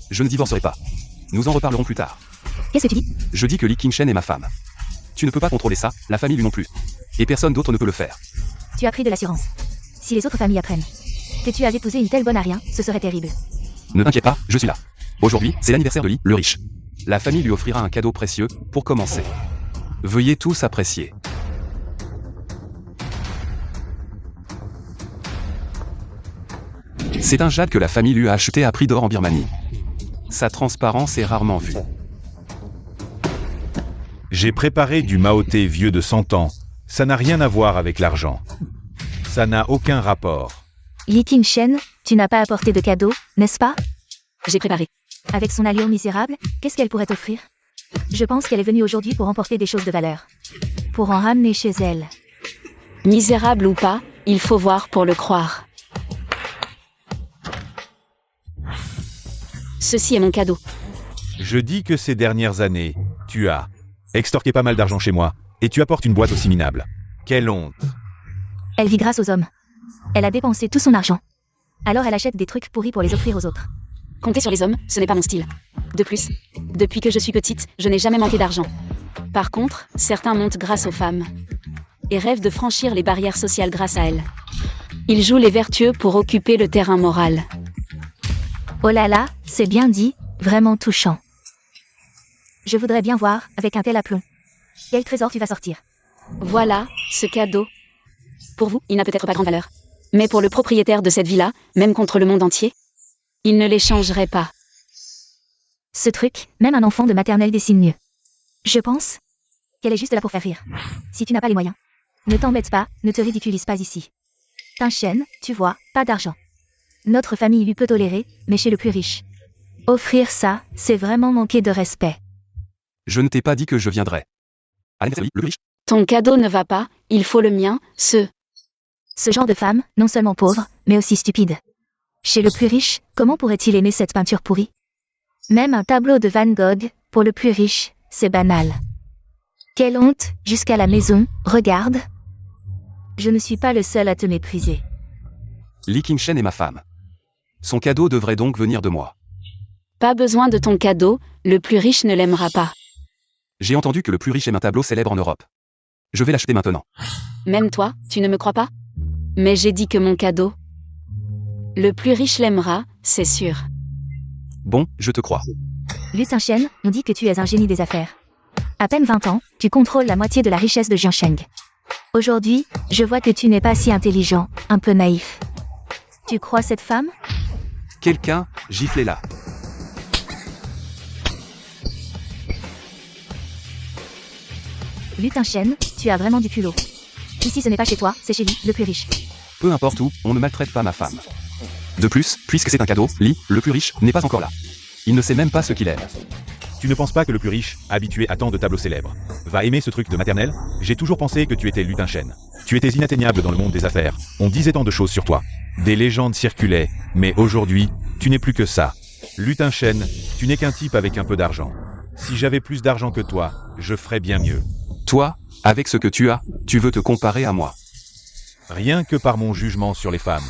je ne divorcerai pas. Nous en reparlerons plus tard. Qu'est-ce que tu dis? Je dis que Li Qingshen est ma femme. Tu ne peux pas contrôler ça, la famille Lu non plus. Et personne d'autre ne peut le faire. Tu as pris de l'assurance. Si les autres familles apprennent que tu as épousé une telle bonne à rien, ce serait terrible. Ne t'inquiète pas, je suis là. Aujourd'hui, c'est l'anniversaire de Li, le riche. La famille lui offrira un cadeau précieux, pour commencer. Veuillez tous apprécier. C'est un jade que la famille lui a acheté à prix d'or en Birmanie. Sa transparence est rarement vue. J'ai préparé du Maoté vieux de 100 ans. Ça n'a rien à voir avec l'argent. Ça n'a aucun rapport. Li Qingshen, tu n'as pas apporté de cadeau, n'est-ce pas? J'ai préparé. Avec son allure misérable, qu'est-ce qu'elle pourrait t'offrir? Je pense qu'elle est venue aujourd'hui pour emporter des choses de valeur. Pour en ramener chez elle. Misérable ou pas, il faut voir pour le croire. Ceci est mon cadeau. Je dis que ces dernières années, tu as extorqué pas mal d'argent chez moi, et tu apportes une boîte aussi minable. Quelle honte. Elle vit grâce aux hommes. Elle a dépensé tout son argent. Alors elle achète des trucs pourris pour les offrir aux autres. Compter sur les hommes, ce n'est pas mon style. De plus, depuis que je suis petite, je n'ai jamais manqué d'argent. Par contre, certains montent grâce aux femmes. Et rêvent de franchir les barrières sociales grâce à elles. Ils jouent les vertueux pour occuper le terrain moral. Oh là là, c'est bien dit, vraiment touchant. Je voudrais bien voir, avec un tel aplomb. Quel trésor tu vas sortir? Voilà, ce cadeau. Pour vous, il n'a peut-être pas grande valeur. Mais pour le propriétaire de cette villa, même contre le monde entier, il ne l'échangerait pas. Ce truc, même un enfant de maternelle dessine mieux. Je pense qu'elle est juste là pour faire rire. Si tu n'as pas les moyens, ne t'embête pas, ne te ridiculise pas ici. Qingshen, tu vois, pas d'argent. Notre famille lui peut tolérer, mais chez le plus riche. Offrir ça, c'est vraiment manquer de respect. Je ne t'ai pas dit que je viendrais. À l'anniversaire de Li, le riche. Ton cadeau ne va pas, il faut le mien, Ce genre de femme, non seulement pauvre, mais aussi stupide. Chez le plus riche, comment pourrait-il aimer cette peinture pourrie? Même un tableau de Van Gogh, pour le plus riche, c'est banal. Quelle honte, jusqu'à la maison, regarde. Je ne suis pas le seul à te mépriser. Li Qingshen est ma femme. Son cadeau devrait donc venir de moi. Pas besoin de ton cadeau, le plus riche ne l'aimera pas. J'ai entendu que le plus riche aime un tableau célèbre en Europe. Je vais l'acheter maintenant. Même toi, tu ne me crois pas? Mais j'ai dit que mon cadeau. Le plus riche l'aimera, c'est sûr. Bon, je te crois. Lu Qingshen, on dit que tu es un génie des affaires. À peine 20 ans, tu contrôles la moitié de la richesse de Jiansheng. Aujourd'hui, je vois que tu n'es pas si intelligent, un peu naïf. Tu crois cette femme? Quelqu'un, giflez-la. Lu Qingshen, tu as vraiment du culot. Ici ce n'est pas chez toi, c'est chez lui, le plus riche. Peu importe où, on ne maltraite pas ma femme. De plus, puisque c'est un cadeau, Li, le plus riche, n'est pas encore là. Il ne sait même pas ce qu'il aime. Tu ne penses pas que le plus riche, habitué à tant de tableaux célèbres, va aimer ce truc de maternelle? J'ai toujours pensé que tu étais Lu Qingshen. Tu étais inatteignable dans le monde des affaires. On disait tant de choses sur toi. Des légendes circulaient, mais aujourd'hui, tu n'es plus que ça. Lu Qingshen, tu n'es qu'un type avec un peu d'argent. Si j'avais plus d'argent que toi, je ferais bien mieux. Toi, avec ce que tu as, tu veux te comparer à moi. Rien que par mon jugement sur les femmes.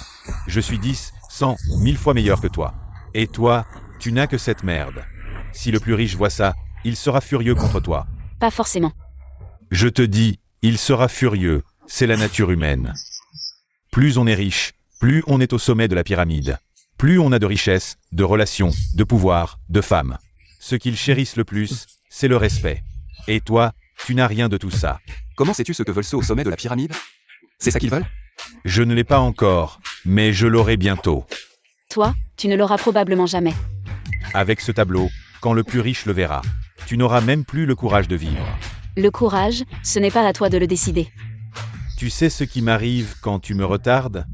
Je suis 10, 100, 1000 fois meilleur que toi. Et toi, tu n'as que cette merde. Si le plus riche voit ça, il sera furieux contre toi. Pas forcément. Je te dis, il sera furieux. C'est la nature humaine. Plus on est riche, plus on est au sommet de la pyramide. Plus on a de richesses, de relations, de pouvoir, de femmes. Ce qu'ils chérissent le plus, c'est le respect. Et toi, tu n'as rien de tout ça. Comment sais-tu ce que veulent ceux au sommet de la pyramide? C'est ça qu'ils veulent? Je ne l'ai pas encore, mais je l'aurai bientôt. Toi, tu ne l'auras probablement jamais. Avec ce tableau, quand le plus riche le verra, tu n'auras même plus le courage de vivre. Le courage, ce n'est pas à toi de le décider. Tu sais ce qui m'arrive quand tu me retardes?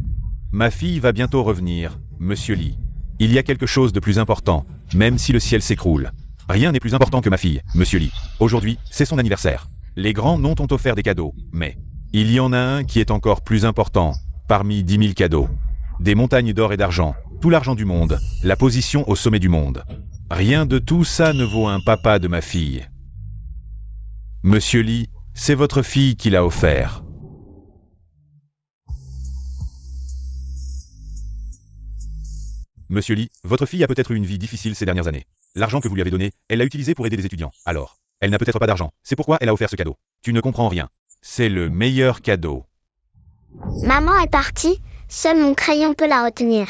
Ma fille va bientôt revenir, Monsieur Li. Il y a quelque chose de plus important, même si le ciel s'écroule. Rien n'est plus important que ma fille, Monsieur Lee. Aujourd'hui, c'est son anniversaire. Les grands noms t'ont offert des cadeaux, mais il y en a un qui est encore plus important, parmi 10 000 cadeaux. Des montagnes d'or et d'argent, tout l'argent du monde, la position au sommet du monde. Rien de tout ça ne vaut un papa de ma fille. Monsieur Lee, c'est votre fille qui l'a offert. Monsieur Lee, votre fille a peut-être eu une vie difficile ces dernières années. L'argent que vous lui avez donné, elle l'a utilisé pour aider des étudiants. Alors, elle n'a peut-être pas d'argent. C'est pourquoi elle a offert ce cadeau. Tu ne comprends rien. C'est le meilleur cadeau. Maman est partie, seul mon crayon peut la retenir.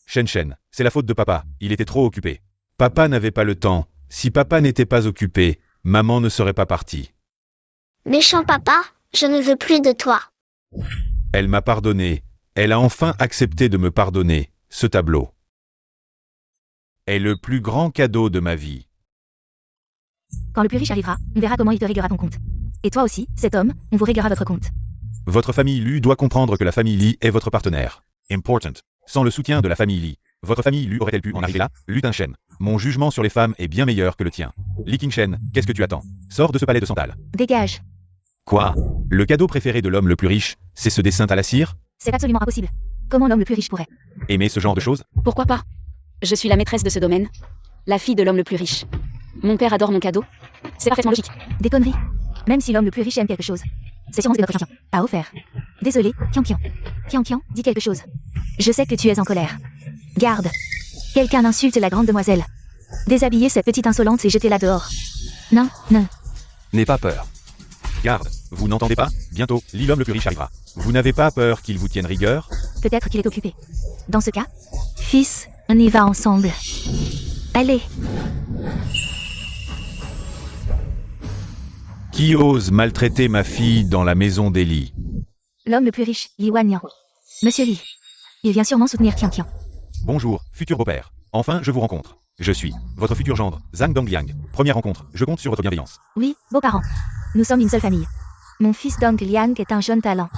Shen, c'est la faute de papa. Il était trop occupé. Papa n'avait pas le temps. Si papa n'était pas occupé, maman ne serait pas partie. Méchant papa, je ne veux plus de toi. Elle m'a pardonné. Elle a enfin accepté de me pardonner. Ce tableau est le plus grand cadeau de ma vie. Quand le plus riche arrivera, on verra comment il te réglera ton compte. Et toi aussi, cet homme, on vous réglera votre compte. Votre famille Lu doit comprendre que la famille Lee est votre partenaire. Important. Sans le soutien de la famille Lee, votre famille Lu aurait-elle pu en arriver là? Lu Ting-shen. Mon jugement sur les femmes est bien meilleur que le tien. Li King-shen, qu'est-ce que tu attends? Sors de ce palais de santal. Dégage. Quoi? Le cadeau préféré de l'homme le plus riche, c'est ce dessin à la cire? C'est absolument impossible. Comment l'homme le plus riche pourrait? Aimer ce genre de choses? Pourquoi pas? Je suis la maîtresse de ce domaine. La fille de l'homme le plus riche. Mon père adore mon cadeau. C'est parfaitement logique. Des conneries. Même si l'homme le plus riche aime quelque chose. C'est sûrement notre Kian. Pas offert. Désolé, Kian. Kian, dis quelque chose. Je sais que tu es en colère. Garde. Quelqu'un insulte la grande demoiselle. Déshabiller cette petite insolente et jetez-la dehors. Non. N'aie pas peur. Garde, vous n'entendez pas? Bientôt, Lee l'homme le plus riche arrivera. Vous n'avez pas peur qu'il vous tienne rigueur? Peut-être qu'il est occupé. Dans ce cas, fils, on y va ensemble. Allez. Qui ose maltraiter ma fille dans la maison d'Eli? L'homme le plus riche, Li Wanyan. Monsieur Li. Il vient sûrement soutenir Kian. Bonjour, futur beau-père. Enfin, je vous rencontre. Je suis votre futur gendre, Zhang Dongliang. Première rencontre, je compte sur votre bienveillance. Oui, beaux-parents. Nous sommes une seule famille. Mon fils Dong Liang est un jeune talent.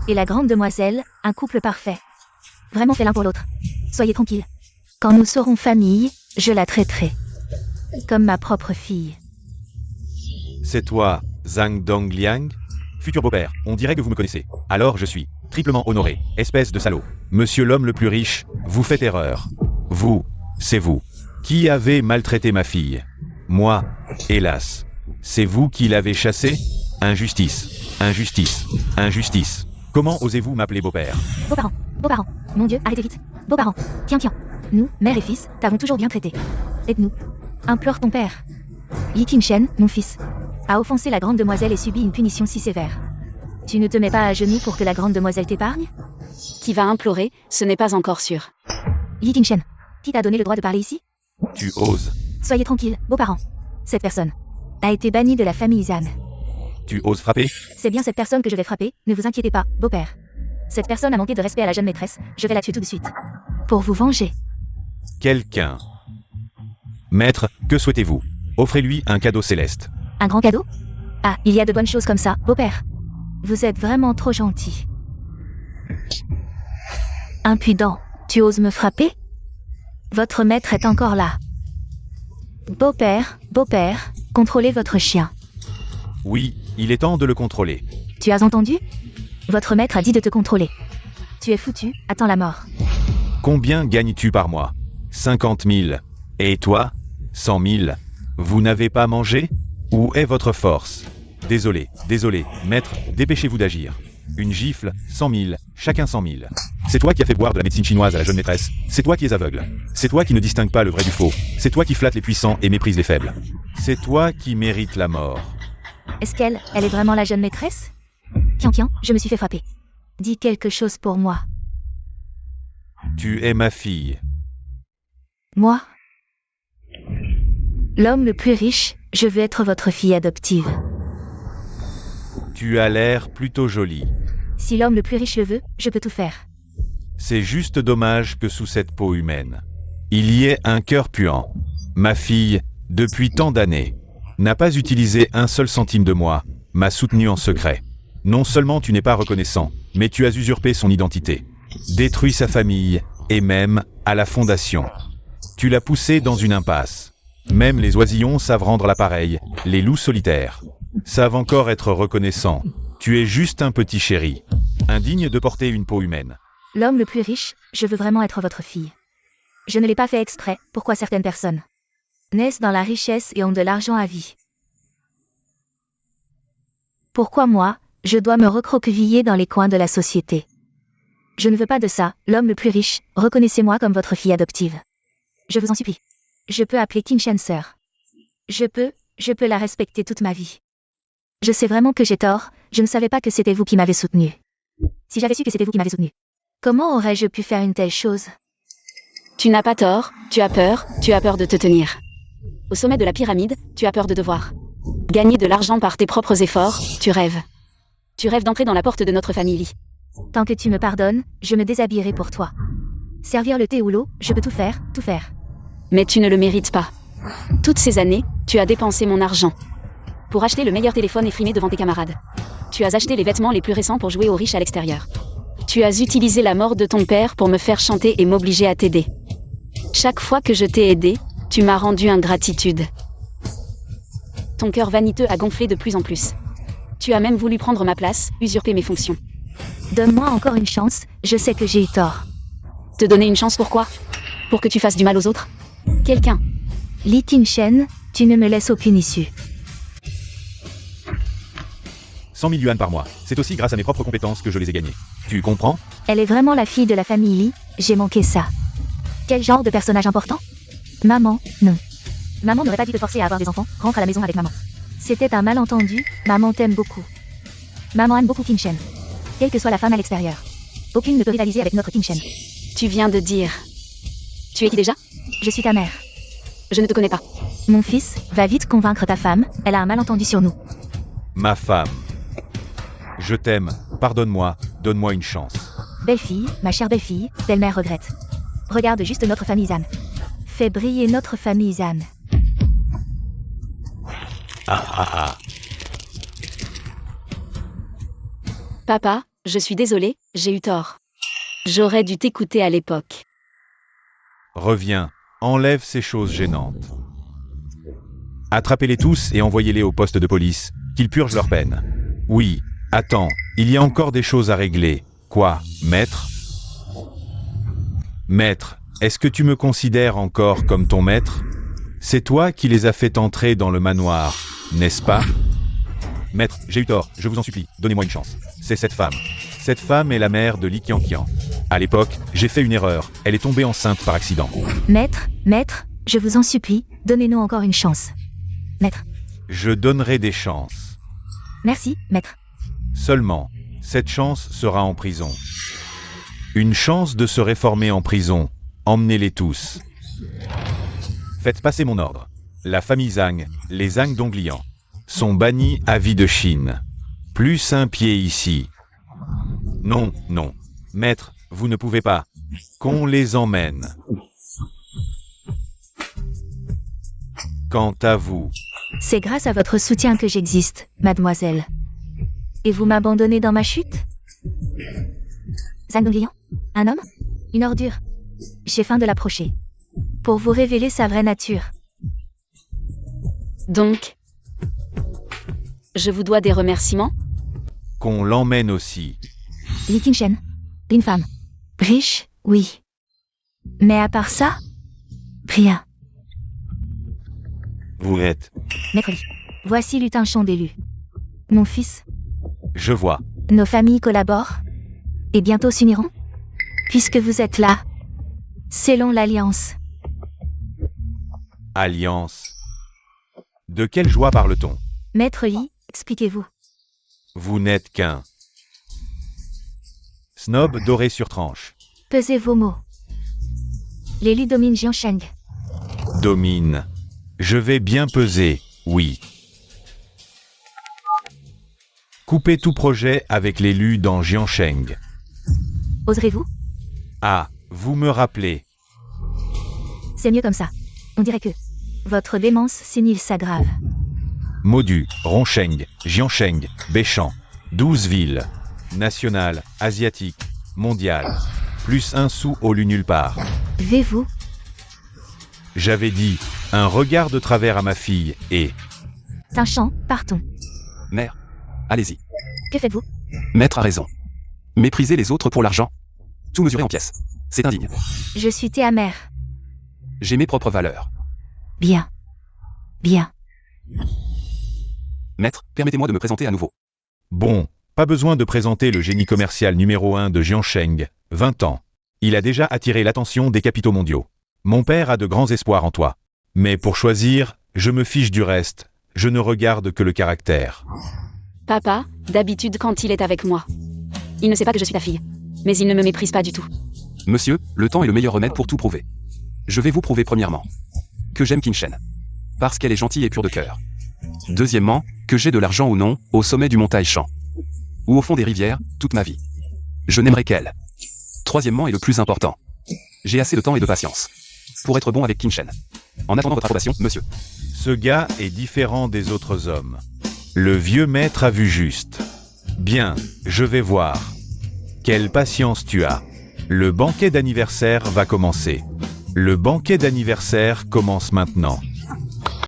Et la grande demoiselle, un couple parfait. Vraiment fait l'un pour l'autre. Soyez tranquilles. Quand nous serons famille, je la traiterai comme ma propre fille. C'est toi, Zhang Dongliang? Futur beau-père, on dirait que vous me connaissez. Alors je suis triplement honoré, espèce de salaud. Monsieur l'homme le plus riche, vous faites erreur. Vous, c'est vous, qui avez maltraité ma fille. Moi, hélas, c'est vous qui l'avez chassée? Injustice, injustice, injustice. Comment osez-vous m'appeler beau-père? Beaux-parents. Mon Dieu, arrêtez vite. Beaux-parents. Kian. Nous, mère et fils, t'avons toujours bien traité. Aide-nous. Implore ton père. Yi King-shen, mon fils, a offensé la grande demoiselle et subi une punition si sévère. Tu ne te mets pas à genoux pour que la grande demoiselle t'épargne? Qui va implorer, ce n'est pas encore sûr. Yi King-shen, qui t'a donné le droit de parler ici? Tu oses. Soyez tranquilles, beaux-parents. Cette personne a été bannie de la famille Zhan. Tu oses frapper? C'est bien cette personne que je vais frapper, ne vous inquiétez pas, beau-père. Cette personne a manqué de respect à la jeune maîtresse, je vais la tuer tout de suite. Pour vous venger. Quelqu'un. Maître, que souhaitez-vous? Offrez-lui un cadeau céleste. Un grand cadeau? Ah, il y a de bonnes choses comme ça, beau-père. Vous êtes vraiment trop gentil. Impudent, tu oses me frapper? Votre maître est encore là. Beau-père, contrôlez votre chien. Oui, il est temps de le contrôler. Tu as entendu? Votre maître a dit de te contrôler. Tu es foutu, attends la mort. Combien gagnes-tu par mois? 50 000. Et toi? 100 000. Vous n'avez pas mangé? Où est votre force? Désolé, maître, dépêchez-vous d'agir. Une gifle, 100 000, chacun 100 000. C'est toi qui as fait boire de la médecine chinoise à la jeune maîtresse. C'est toi qui es aveugle. C'est toi qui ne distingue pas le vrai du faux. C'est toi qui flatte les puissants et méprise les faibles. C'est toi qui mérites la mort. Est-ce qu'elle est vraiment la jeune maîtresse? Kian, je me suis fait frapper. Dis quelque chose pour moi. Tu es ma fille. Moi? L'homme le plus riche, je veux être votre fille adoptive. Tu as l'air plutôt jolie. Si l'homme le plus riche le veut, je peux tout faire. C'est juste dommage que sous cette peau humaine, il y ait un cœur puant. Ma fille, depuis tant d'années, n'a pas utilisé un seul centime de moi, m'a soutenu en secret. Non seulement tu n'es pas reconnaissant, mais tu as usurpé son identité. Détruit sa famille, et même, à la fondation. Tu l'as poussé dans une impasse. Même les oisillons savent rendre l'appareil, les loups solitaires savent encore être reconnaissants. Tu es juste un petit chéri, indigne de porter une peau humaine. L'homme le plus riche, je veux vraiment être votre fille. Je ne l'ai pas fait exprès, pourquoi certaines personnes naissent dans la richesse et ont de l'argent à vie. Pourquoi moi, je dois me recroqueviller dans les coins de la société? Je ne veux pas de ça, l'homme le plus riche, reconnaissez-moi comme votre fille adoptive. Je vous en supplie. Je peux appeler Qin-Shen sœur. Je peux la respecter toute ma vie. Je sais vraiment que j'ai tort, je ne savais pas que c'était vous qui m'avez soutenu. Si j'avais su que c'était vous qui m'avez soutenu, comment aurais-je pu faire une telle chose? Tu n'as pas tort, tu as peur de te tenir. Au sommet de la pyramide, tu as peur de devoir gagner de l'argent par tes propres efforts, tu rêves. Tu rêves d'entrer dans la porte de notre famille. Tant que tu me pardonnes, je me déshabillerai pour toi. Servir le thé ou l'eau, je peux tout faire. Mais tu ne le mérites pas. Toutes ces années, tu as dépensé mon argent pour acheter le meilleur téléphone et frimer devant tes camarades. Tu as acheté les vêtements les plus récents pour jouer aux riches à l'extérieur. Tu as utilisé la mort de ton père pour me faire chanter et m'obliger à t'aider. Chaque fois que je t'ai aidé, tu m'as rendu ingratitude. Ton cœur vaniteux a gonflé de plus en plus. Tu as même voulu prendre ma place, usurper mes fonctions. Donne-moi encore une chance, je sais que j'ai eu tort. Te donner une chance pourquoi? Pour que tu fasses du mal aux autres? Quelqu'un. Li Qin-Shen, tu ne me laisses aucune issue. 100 000 yuan par mois. C'est aussi grâce à mes propres compétences que je les ai gagnés. Tu comprends? Elle est vraiment la fille de la famille Li, j'ai manqué ça. Quel genre de personnage important? Maman, non. Maman n'aurait pas dû te forcer à avoir des enfants, rentre à la maison avec maman. C'était un malentendu, maman t'aime beaucoup. Maman aime beaucoup Qin-Shen. Quelle que soit la femme à l'extérieur. Aucune ne peut rivaliser avec notre Qin-Shen. Tu viens de dire. Tu es qui déjà? Je suis ta mère. Je ne te connais pas. Mon fils, va vite convaincre ta femme, elle a un malentendu sur nous. Ma femme. Je t'aime, pardonne-moi, donne-moi une chance. Belle-fille, ma chère belle-fille, belle-mère regrette. Regarde juste notre famille Zan. Fais briller notre famille Zan. Ah. Papa, je suis désolée, j'ai eu tort. J'aurais dû t'écouter à l'époque. Reviens, enlève ces choses gênantes. Attrapez-les tous et envoyez-les au poste de police, qu'ils purgent leur peine. Oui, attends, il y a encore des choses à régler. Quoi, maître? Maître, est-ce que tu me considères encore comme ton maître? C'est toi qui les as fait entrer dans le manoir, n'est-ce pas? Maître, j'ai eu tort, je vous en supplie, donnez-moi une chance. C'est cette femme. Cette femme est la mère de Li Qianqian. À l'époque, j'ai fait une erreur, elle est tombée enceinte par accident. Maître, je vous en supplie, donnez-nous encore une chance. Maître. Je donnerai des chances. Merci, maître. Seulement, cette chance sera en prison. Une chance de se réformer en prison. Emmenez-les tous. Faites passer mon ordre. La famille Zhang, les Zhang Donglian, sont bannis à vie de Chine. Plus un pied ici. Non. Maître, vous ne pouvez pas. Qu'on les emmène. Quant à vous... C'est grâce à votre soutien que j'existe, mademoiselle. Et vous m'abandonnez dans ma chute? Zhang Donglian? Un homme? Une ordure? J'ai faim de l'approcher. Pour vous révéler sa vraie nature. Donc, je vous dois des remerciements? Qu'on l'emmène aussi. Li Qin-Shen, une femme. Riche, oui. Mais à part ça, rien. Vous êtes... Maître Li, voici Lutinchon d'élu. Mon fils, Je vois. nos familles collaborent et bientôt s'uniront. Puisque vous êtes là, scellons l'alliance. Alliance. De quelle joie parle-t-on? Maître Li, expliquez-vous. Vous n'êtes qu'un... snob doré sur tranche. Pesez vos mots. L'élu domine Jiansheng. Domine. Je vais bien peser, oui. Coupez tout projet avec l'élu dans Jiansheng. Oserez-vous? Ah, vous me rappelez. C'est mieux comme ça. On dirait que votre démence sénile s'aggrave. Modu, Ronsheng, Jiansheng, Béchamp. 12 villes. Nationales, asiatiques, mondiales. Plus un sou au lu nulle part. Vais-vous? J'avais dit, un regard de travers à ma fille, et... Tinchant, partons. Mère, allez-y. Que faites-vous? Maître a raison. Mépriser les autres pour l'argent. Tout mesurer en pièces. C'est indigne. Je suis thé amère. J'ai mes propres valeurs. Bien. Bien. Maître, permettez-moi de me présenter à nouveau. Bon, pas besoin de présenter le génie commercial numéro 1 de Jiansheng, 20 ans. Il a déjà attiré l'attention des capitaux mondiaux. Mon père a de grands espoirs en toi. Mais pour choisir, je me fiche du reste. Je ne regarde que le caractère. Papa, d'habitude quand il est avec moi. Il ne sait pas que je suis ta fille. Mais il ne me méprise pas du tout. Monsieur, le temps est le meilleur remède pour tout prouver. Je vais vous prouver premièrement que j'aime Qinshen. Parce qu'elle est gentille et pure de cœur. Deuxièmement, que j'ai de l'argent ou non, au sommet du montagne Shan. Ou au fond des rivières, toute ma vie. Je n'aimerai qu'elle. Troisièmement et le plus important. J'ai assez de temps et de patience. Pour être bon avec Qinshen. En attendant votre approbation, monsieur. Ce gars est différent des autres hommes. Le vieux maître a vu juste. Bien, je vais voir. Quelle patience tu as. Le banquet d'anniversaire va commencer. Le banquet d'anniversaire commence maintenant.